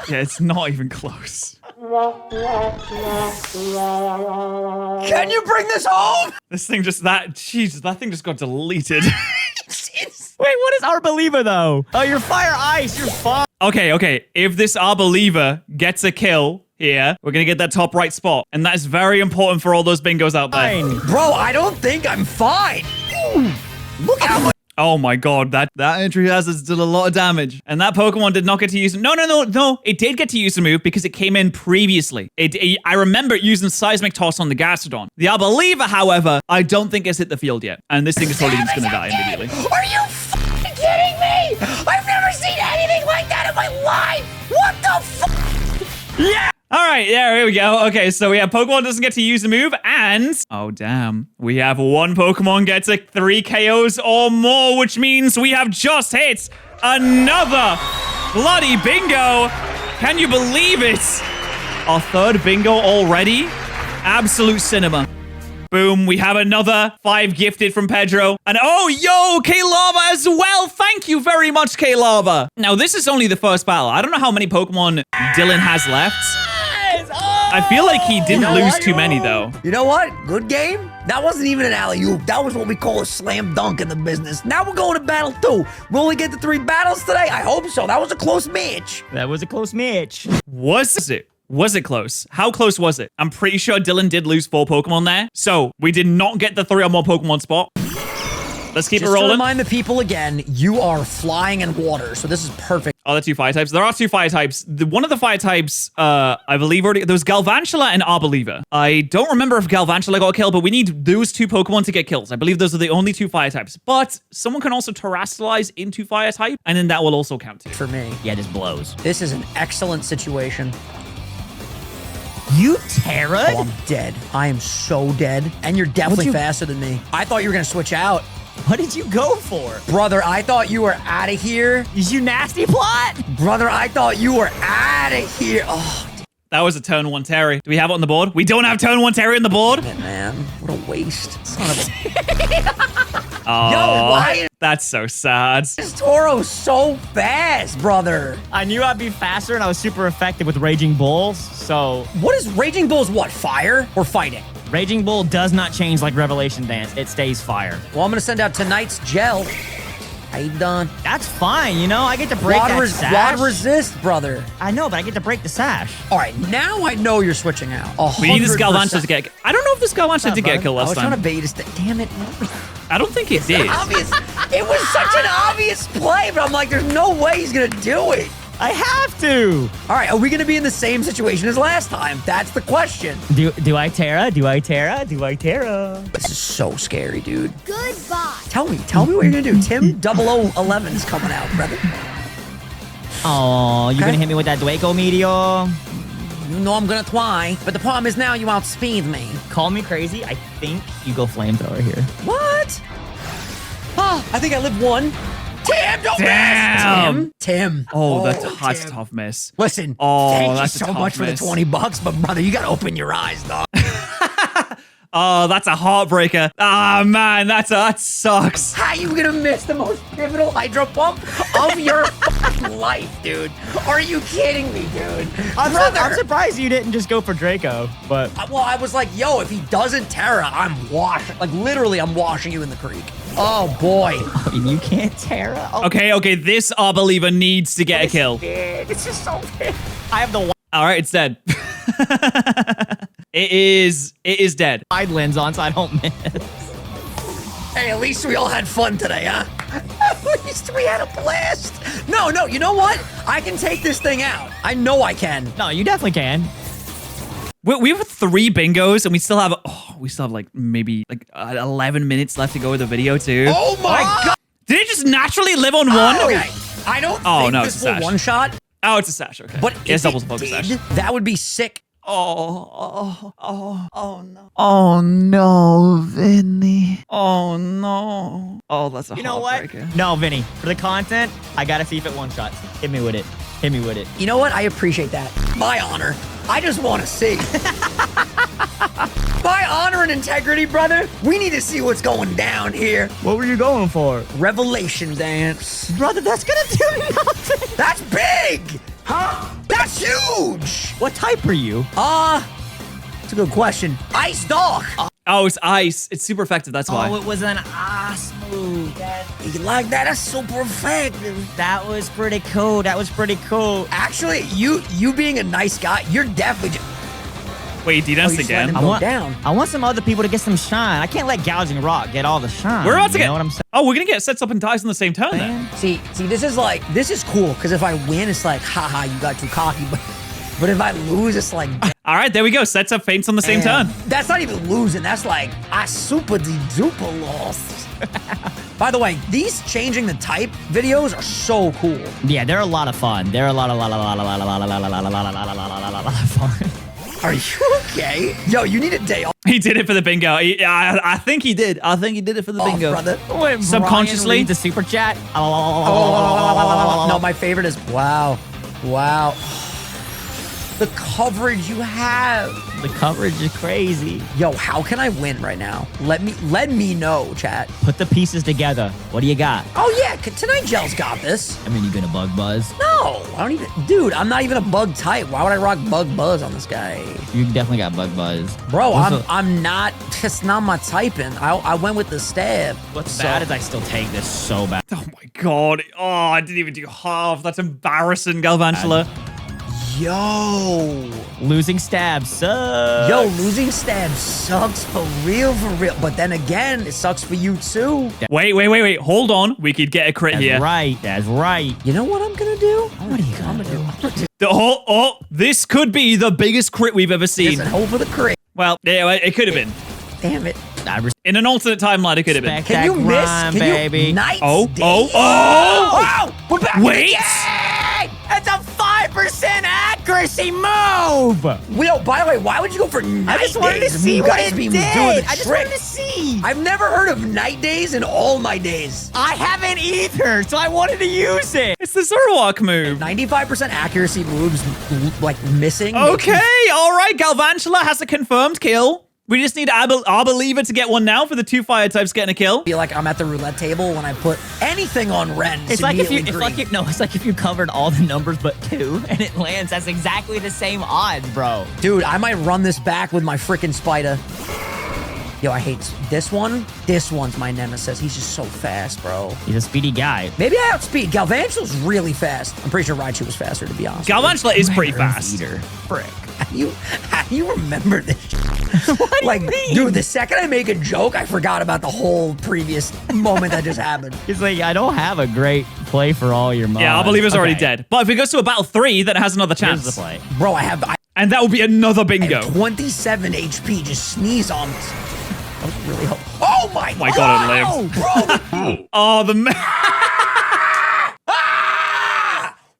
Yeah, it's not even close. Can you bring this home? This thing just Jesus, that thing just got deleted. Wait, what is Arbeliever though? Oh, you're fire ice. You're fine. Okay. If this Arbeliever gets a kill here, we're gonna get that top right spot. And that is very important for all those bingos out there. Fine. Bro, I don't think I'm fine. Look how much. Oh my god, that entry hazard did a lot of damage. And that Pokemon did not get to use No. It did get to use the move because it came in previously. I remember it using Seismic Toss on the Gastrodon. The Arbeliever, however, I don't think has hit the field yet. And this thing is probably just gonna die immediately. Are you f***ing kidding me? I've never seen anything like that in my life. What the f***? Yeah. All right, yeah, here we go. Okay, so we have Pokemon doesn't get to use the move, and oh damn, we have one Pokemon gets 3 KOs or more, which means we have just hit another bloody bingo. Can you believe it? Our 3rd bingo already? Absolute cinema. Boom, we have another 5 gifted from Pedro. And oh, yo, K-Lava as well. Thank you very much, K-Lava. Now, this is only the first battle. I don't know how many Pokemon Dylan has left. I feel like he didn't lose too many, though. You know what? Good game. That wasn't even an alley-oop. That was what we call a slam dunk in the business. Now we're going to battle 2. We'll only get to 3 battles today? I hope so. That was a close match. That was a close match. Was it? Was it close? How close was it? I'm pretty sure Dylan did lose 4 Pokemon there. So we did not get the 3 or more Pokemon spot. Let's keep it rolling. Just to remind the people again, you are flying and water, so this is perfect. Oh, the 2 fire types. There are 2 fire types. One of the fire types, I believe already, there was Galvantula and Arbeliever. I don't remember if Galvantula got killed, but we need those 2 Pokemon to get kills. I believe those are the only 2 fire types. But someone can also terrestrialize into fire type, and then that will also count too. For me. Yeah, this blows. This is an excellent situation. You Terra? Oh, I'm dead. I am so dead. And you're definitely faster than me. I thought you were going to switch out. What did you go for? Brother, I thought you were out of here. Is you nasty plot? Brother, I thought you were out of here. Oh, that was a turn 1 Terry. Do we have it on the board? We don't have turn 1 Terry on the board? man. What a waste. Son of a... Oh, Yo, why that's so sad. is Toro so fast, brother? I knew I'd be faster and I was super effective with Raging Bulls, so... What is Raging Bull's what, fire or fighting? Raging Bull does not change like Revelation Dance. It stays fire. Well, I'm going to send out tonight's gel. How you done? That's fine, you know? I get to break that sash. Quad resist, brother. I know, but I get to break the sash. All right, now I know you're switching out. We need this Galvantula to get... I don't know if this Galvantula did get a kill I last was time. trying to bait us. Damn it. I don't think it did. Obvious. It was such an obvious play, but I'm like, there's no way he's going to do it. I have to. All right, are we going to be in the same situation as last time? That's the question. Do I Terra? Do I Terra? Do I Terra? This is so scary, dude. Goodbye. Tell me what you're going to do. Tim 0011 is coming out, brother. Oh, you Okay. gonna hit me with that Dwaco Meteor? You know I'm going to try, but the problem is now you outspeed me. Call me crazy. I think you go Flamethrower here. What? Oh, I think I live 1. Tim, don't Damn. miss! Tim. Oh, that's a Tim. tough miss. Listen, Oh, thank you that's a so tough much for the miss. $20, but brother, you got to open your eyes, dog. Oh, that's a heartbreaker. Ah, man, that sucks. How you gonna miss the most pivotal hydro pump of your fucking life, dude? Are you kidding me, dude? I'm surprised you didn't just go for Draco, but... Well, I was like, yo, if he doesn't Terra, I'm washing. Like, literally, I'm washing you in the creek. Oh, boy. You can't Terra? Oh, Okay, this Arbeliever needs to get a kill. big. It's just so big. I have the... All right, it's dead. It is dead. Side lens on so I don't miss. Hey, at least we all had fun today, huh? At least we had a blast. No, you know what? I can take this thing out. I know I can. No, you definitely can. We have 3 bingos, and we still have like maybe like 11 minutes left to go with the video too. Oh my God. Did it just naturally live on one? Okay. I don't think no, this it's a will sash. one-shot. Oh, it's a sash. Okay. But it's if double it focus did, sash. that would be sick. Oh no. Oh no, Vinny. Oh no. Oh, that's a You know what? heartbreaker. No, Vinny. For the content, I gotta see if it one shots. Hit me with it. Hit me with it. You know what? I appreciate that. My honor. I just want to see. My honor and integrity, brother. We need to see what's going down here. What were you going for? Revelation dance. Brother, that's gonna do nothing. That's big. Huh? That's huge. What type are you? It's a good question. Ice dog. Oh, it's ice. It's super effective. That's why. Oh, it was an ice move. You like that? That's super effective. That was pretty cool. That was pretty cool. Actually, you being a nice guy, you're definitely Wait, D-dance just again? letting him go down. I want some other people to get some shine. I can't let Gouging Rock get all the shine. We're about to you get. know what I'm saying? Oh, we're gonna get sets up and ties on the same turn then. See, this is cool because if I win, it's like, haha, you got too cocky. But if I lose, it's like, All right, there we go. Sets up feints on the same turn. That's not even losing. That's like, I super de duper lost. By the way, these changing the type videos are so cool. Yeah, they're a lot of fun. They're a lot of fun. Are you okay? Yo, you need a day off, He did it for the bingo. I think he did. I think he did it for the bingo. brother. When Subconsciously? Brian reads the super chat. No, my favorite is, wow. The coverage you have. The coverage is crazy. Yo, how can I win right now? Let me know, chat. Put the pieces together. What do you got? Oh yeah, Tonight Gel's got this. I mean, you gonna bug buzz? No, I don't even, dude, I'm not even a bug type. Why would I rock bug buzz on this guy? You definitely got bug buzz. Bro, Also- I'm not, it's not my typing. I went with the stab. What's bad is I still take this so bad. Oh my god. Oh, I didn't even do half. That's embarrassing, Galvantula. Yo. Losing stab sucks. Yo, losing stab sucks for real. But then again, it sucks for you too. Wait. Hold on. We could get a crit That's here. right. That's right. You know what I'm gonna do? What are you gonna do? This could be the biggest crit we've ever seen. Listen, hope for the crit. Well, yeah, it could have been. Damn it. In an alternate timeline, it could have been. Respect Can you that miss? grind, Can baby. you? Nice. Oh. Wow, we're back. Wait. That's a 5% accuracy move. Will, by the way, why would you go for night I just wanted to days if see you what guys it be did. doing the I just trick? wanted to see. I've never heard of night days in all my days. I haven't either, so I wanted to use it. It's the Zoroark move. 95% accuracy moves, like missing. Okay, all right. Galvantula has a confirmed kill. We just need our believer to get one now for the 2 fire types getting a kill. Feel like I'm at the roulette table when I put anything on Ren. It's like if you covered all the numbers but 2 and it lands. That's exactly the same odds, bro. Dude, I might run this back with my freaking spider. Yo, I hate this one. This one's my nemesis. He's just so fast, bro. He's a speedy guy. Maybe I outspeed. Galvantula's really fast. I'm pretty sure Raichu was faster, to be honest. Galvantula is pretty fast. Frick. How do you remember this shit? What do you mean? Dude, the second I make a joke, I forgot about the whole previous moment that just happened. He's like, I don't have a great play for all your mods. Yeah, our believer's already Okay. dead. But if it goes to a battle 3, then it has another Here's chance. the play. Bro, I And that will be another have bingo. 27 HP. Just sneeze on this. That was really oh my my god, it lived. Bro, Oh, the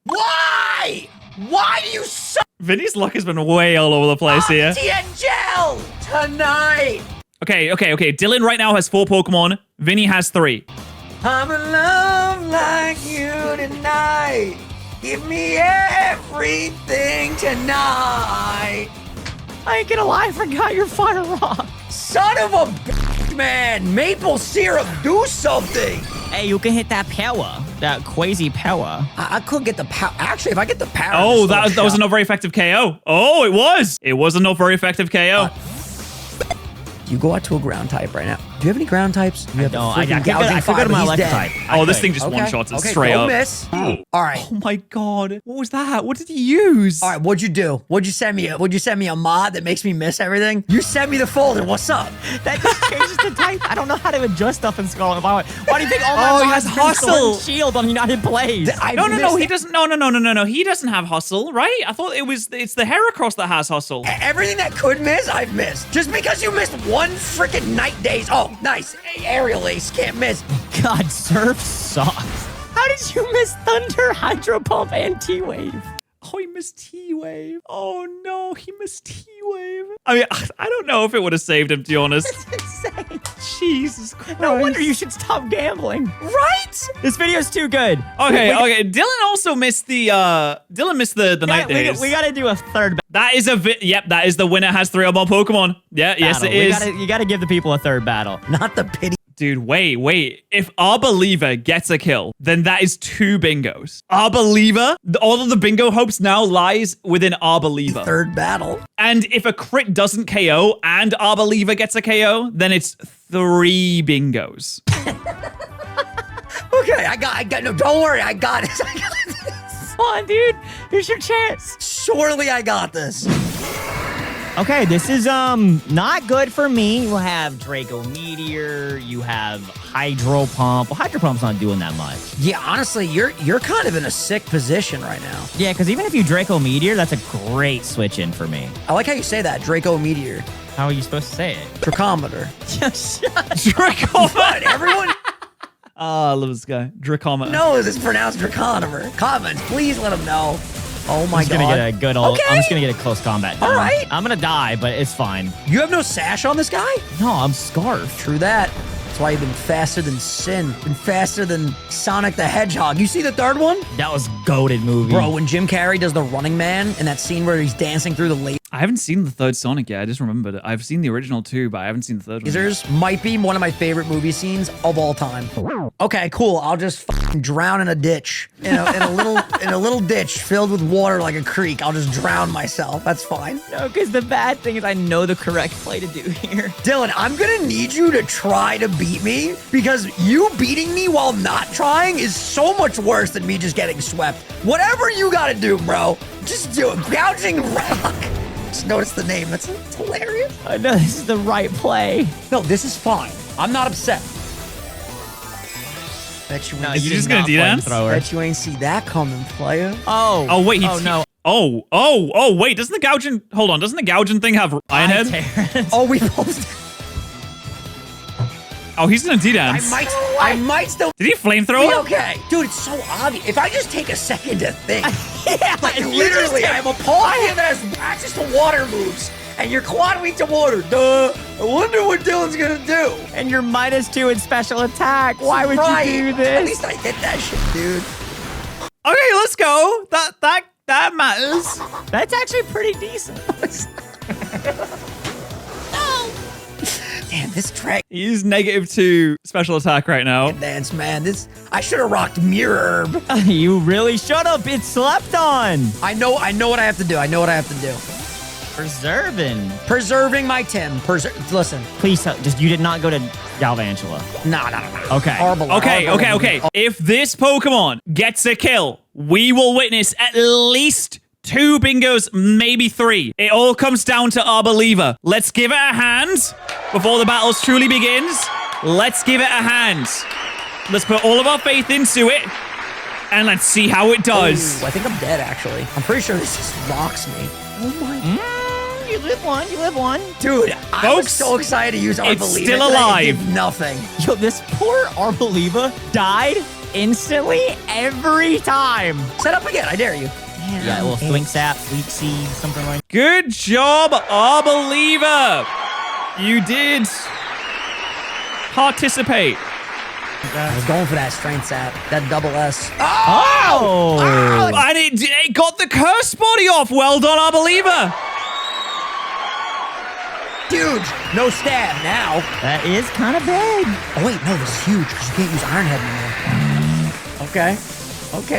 why? Why do you suck? Vinny's luck has been way all over the place here. Gel tonight. Okay. Dylan right now has 4 Pokemon. Vinny has 3. I'm in love like you tonight. Give me everything tonight. I ain't gonna lie, I forgot your fire rock. Son of a bitch, man. Maple syrup, do something. Hey, you can hit that power. That crazy power. I could get the power. Actually, if I get the power. Oh, that was a not very effective KO. Oh, it was a not very effective KO. You go out to a ground type right now. Do you have any ground types? You have don't. the freaking gouging I could go fire, to my but he's electric dead. type. Oh, this thing just one-shots it Okay, straight don't up. miss. All right. Oh my god. What was that? What did he use? All right, what'd you do? What'd you send me? Would you send me a mod that makes me miss everything? You sent me the folder. What's up? That just changes the type. I don't know how to adjust stuff in Skull and Bones. Why do you think all my Oh, he mods has do Sword hustle. and Shield on United Plays? No, he doesn't. No. He doesn't have hustle, right? I thought it's the Heracross that has hustle. Everything that could miss, I've missed. Just because you missed one freaking night days. Oh, nice. Aerial Ace can't miss. God, Surf sucks. How did you miss Thunder, Hydro Pump, and T-Wave? Oh, he missed T-Wave. Oh no, he missed T-Wave. I mean, I don't know if it would have saved him, to be honest. It's insane. Jesus Christ. No wonder you should stop gambling. Right? This video's too good. Okay. Dylan also missed the night days. We gotta do a third. That is that is the winner has 3 or more Pokemon. Yeah, yes it is. You gotta give the people a third battle. Not the pity. Dude, wait. If Arbeliever gets a kill, then that is 2 bingos. Arbeliever, all of the bingo hopes now lies within Arbeliever. Third battle. And if a crit doesn't KO and Arbeliever gets a KO, then it's 3 bingos. Okay, I got no, don't worry, I got it. I got this. Come on, dude. Here's your chance. Surely I got this. Okay, this is not good for me. You have Draco Meteor, you have Hydro Pump. Well, Hydro Pump's not doing that much. Yeah, honestly, you're kind of in a sick position right now. Yeah, because even if you Draco Meteor, that's a great switch in for me. I like how you say that, Draco Meteor. How are you supposed to say it? Dracometer. Dracometer. But everyone I love this guy. Dracometer. knows it's pronounced Dracometer. Comments, please let them know. Oh my I'm just god. gonna get a good old. Okay. I'm just gonna get a close combat. All right. I'm gonna die, but it's fine. You have no sash on this guy? No, I'm Scarf. True that. That's why you've been faster than Sin. Been faster than Sonic the Hedgehog. You see the third one? That was goated movie. Bro, when Jim Carrey does the Running Man in that scene where he's dancing through the laser. I haven't seen the third Sonic yet. I just remembered it. I've seen the original too, but I haven't seen the third one. Lasers might be one of my favorite movie scenes of all time. Okay, cool. I'll just fucking drown in a ditch. In a little ditch filled with water like a creek. I'll just drown myself. That's fine. No, because the bad thing is I know the correct play to do here. Dylan, I'm gonna need you to try to beat me because you beating me while not trying is so much worse than me just getting swept. Whatever you gotta do, bro, just do it. Gouging Rock. Just notice the name. That's hilarious. I know this is the right play. No, this is fine. I'm not upset. Bet you No, ain't you you just did gonna not D-dance? flamethrower. Bet you ain't see that coming, player. Oh wait. no. Oh, wait. Doesn't the gouging... Hold on. Doesn't the gouging thing have Iron Head? Patterrz. Oh, we both. Oh, he's gonna D-dance. I might still Did he be flamethrower? okay. Dude, it's so obvious. If I just take a second to think, Yeah, like if you literally, just I have a Pokemon that has access to water moves, and you're quad weak to water. Duh. I wonder what Dylan's gonna do. And you're -2 in special attack. Why would Right. you do At this? least I hit that shit, dude. Okay, let's go. That matters. That's actually pretty decent. Damn, this track He's -2 special attack right now. dance, man. I should have rocked Mirror Herb. You really should have. It's slept on. I know what I have to do. I know what I have to do. Preserving. Preserving my Tim. Listen. Please, you did not go to Galvantula. No. Okay. Okay. If this Pokemon gets a kill, we will witness at least 2 bingos, maybe 3. It all comes down to Arbeliever. Let's give it a hand before the battle truly begins. Let's give it a hand. Let's put all of our faith into it, and let's see how it does. Ooh, I think I'm dead, actually. I'm pretty sure this just locks me. Oh my. You live one. Dude, I was Folks, so excited to use Arbeliever. it's still today. It alive. did nothing. Yo, this poor Arbeliever died instantly every time. Set up again. I dare you. Yeah, a little Swing Sap, Sleep Seed, something like that. Good job, Arbeliever. You did participate. I was going for that strength sap. That double S. Oh! And it got the curse body off. Well done, Arbeliever. Huge. No stab now. That is kind of big. Oh, wait. No, this is huge because you can't use Iron Head anymore. Okay.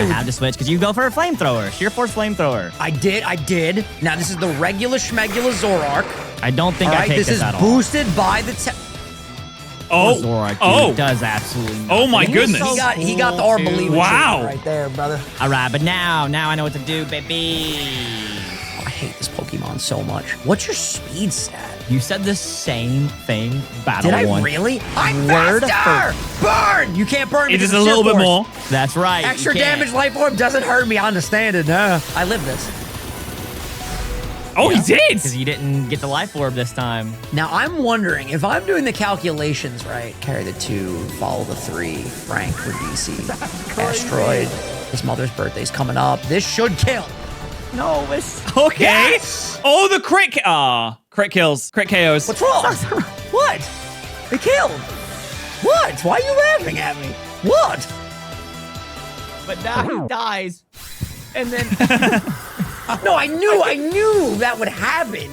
I have to switch because you go for a flamethrower. Sheer Force flamethrower. I did. Now, this is the regular Schmegula Zoroark. I don't think All I right, take this is at all. boosted by the... Oh. Zora, dude, Oh. does absolutely nothing. Oh my He's goodness. so He got the cool, arm too. believer Wow. right there, brother. All right, but now I know what to do, baby. I hate this Pokemon so much. What's your speed stat? You said the same thing. Battle Did I one. really? I'm Word faster! Burn! You can't burn me. It is because a of little Shield bit Force. more. That's right. Extra you can't. damage life orb doesn't hurt me. I understand it. I live this. Oh, he did. Because you didn't get the life orb this time. Now, I'm wondering if I'm doing the calculations right. Carry the 2, follow the 3, Frank for DC, Asteroid. His mother's birthday's coming up. This should kill. No, it's Okay. Yes! Oh, the crit. Crit kills. Crit KOs. What's wrong? What? They killed. What? Why are you laughing at me? What? but now he dies. And then No, I knew that would happen.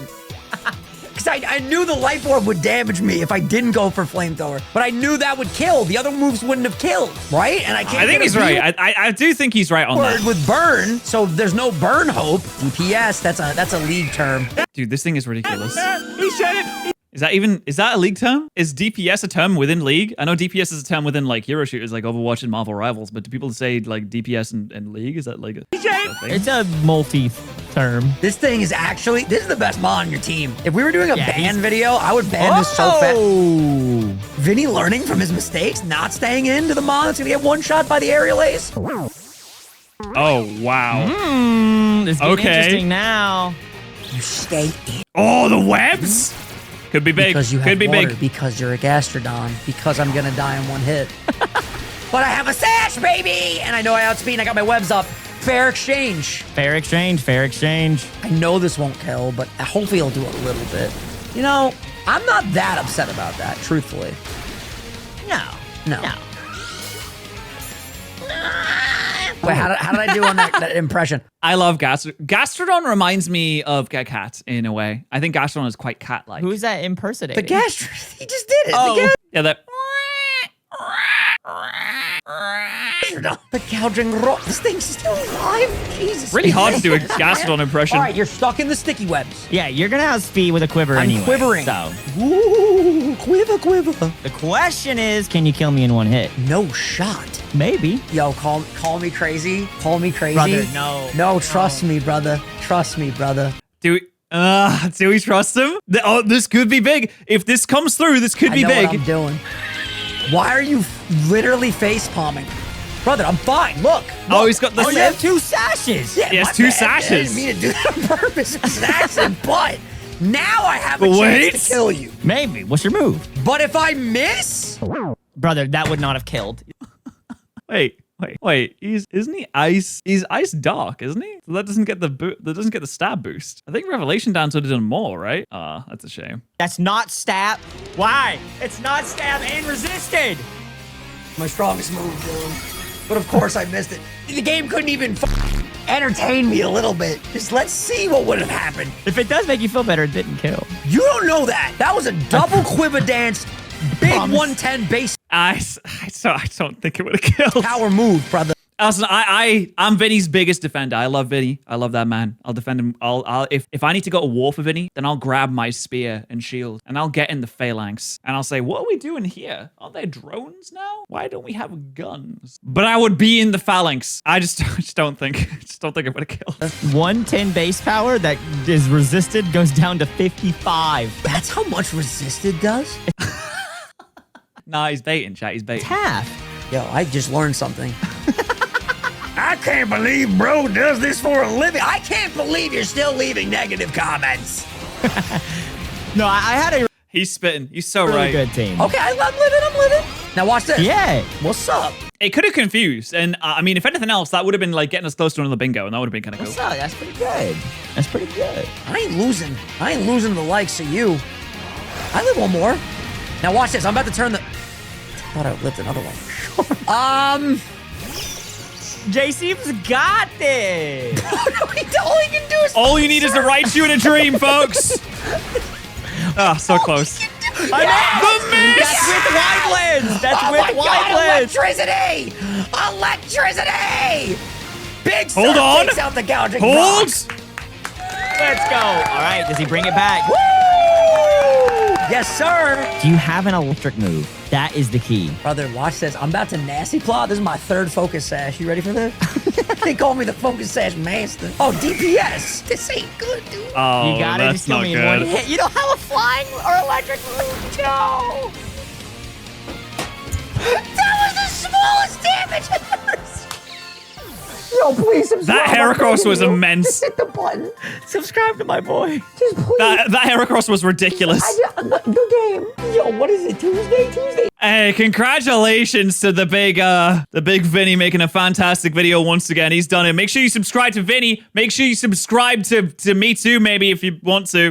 Because I knew the life orb would damage me if I didn't go for flamethrower. But I knew that would kill. The other moves wouldn't have killed, right? And I can't. I think he's right. I do think he's right on Word that. with burn, so there's no burn hope. DPS, that's a league term. Dude, this thing is ridiculous. he said it. Is that a league term? Is DPS a term within League? I know DPS is a term within like hero shooters like Overwatch and Marvel Rivals, but do people say like DPS and League? Is that like a thing? It's a multi-term. This thing is actually, this is the best mod on your team. If we were doing a Yeah, ban he's- video, I would ban this so fast. Oh. Vinny learning from his mistakes, not staying into the mod that's gonna get one shot by the aerial ace. Oh wow. It's getting Okay. interesting now. You stay in. Oh, the webs. Could be big. Because you have Could be water, big. because you're a Gastrodon, because I'm gonna die in one hit. But I have a sash, baby! And I know I outspeed and I got my webs up. Fair exchange. Fair exchange, fair exchange. I know this won't kill, but hopefully it'll do a little bit. You know, I'm not that upset about that, truthfully. No. No. Wait, how did I do on that impression? I love Gastrodon reminds me of a cat in a way. I think Gastrodon is quite cat-like. Who's that impersonating? The Gastro, he just did it. Oh. The Yeah, that. Gastrodon. The gouging rock. This thing's still alive. Jesus. Really hard to do a Gastrodon impression. All right, you're stuck in the sticky webs. Yeah, you're gonna outspeed with a quiver I'm anyway. quivering. So Ooh, quiver. the question is, can you kill me in one hit? No shot. Maybe. Yo, call me crazy. Call me crazy. Brother, no. No, trust me, brother. Trust me, brother. Do we trust him? This could be big. If this comes through, this could I be know big. what I'm doing. Why are you literally face palming? Brother, I'm fine. Look. Oh, he's got the Oh, you have 2 sashes. Yeah, He has my 2 bad. sashes. I didn't mean to do that on purpose. It was an accident, but now I have a But chance wait. to kill you. Maybe. What's your move? But if I miss, Brother, that would not have killed. Wait. Isn't he ice? He's ice dark, isn't he? So that doesn't get the stab boost. I think Revelation Dance would have done more, right? That's a shame. That's not stab. Why? It's not stab and resisted. my strongest move, Dylan. But of course I missed it. The game couldn't even entertain me a little bit. Just let's see what would have happened. If it does make you feel better, it didn't kill. You don't know that. That was a double quiver dance, big Promise. 110 base I don't think it would have killed. power move, brother. Listen, I'm Vinny's biggest defender. I love Vinny. I love that man. I'll defend him. If I need to go to war for Vinny, then I'll grab my spear and shield and I'll get in the phalanx and I'll say, what are we doing here? Are there drones now? Why don't we have guns? But I would be in the phalanx. I just don't think it would have killed. 110 base power that is resisted goes down to 55. That's how much resisted does? Nah, he's baiting, chat. He's baiting. Half. Yo, I just learned something. I can't believe bro does this for a living. I can't believe you're still leaving negative comments. No, I had a He's spitting. He's so really right. good team. Okay, I'm living. Now watch this. Yeah. What's up? It could have confused. And I mean, if anything else, that would have been like getting us close to another bingo. And that would have been kind of What's cool. up? That's pretty good. That's pretty good. I ain't losing. I ain't losing the likes of you. I live one more. Now watch this. I'm about to turn the... I thought I lived another one. JC's got this. All he can do is... All you need is to write you in a dream, folks. So close. The miss! That's with Widelands! That's Oh with my God, Widelands! electricity! Big Hold Star on. takes out the gouging Hold. rocks. Let's go. All right, does he bring it back? Woo! Yes, sir. Do you have an electric move? That is the key. Brother, watch this. I'm about to nasty plot. This is my third focus sash. You ready for this? They call me the focus sash master. Oh, DPS. This ain't good, dude. Oh, You gotta that's just kill not me in one good. hit. You don't have a flying or electric move. No. That was the smallest damage I've ever seen. Yo, please subscribe. That Heracross was Just immense. hit the button. Subscribe to my boy. Just please. That Heracross was ridiculous. The game. Yo, what is it? Tuesday? Hey, congratulations to the big Vinny making a fantastic video once again. He's done it. Make sure you subscribe to Vinny. Make sure you subscribe to me too, maybe if you want to.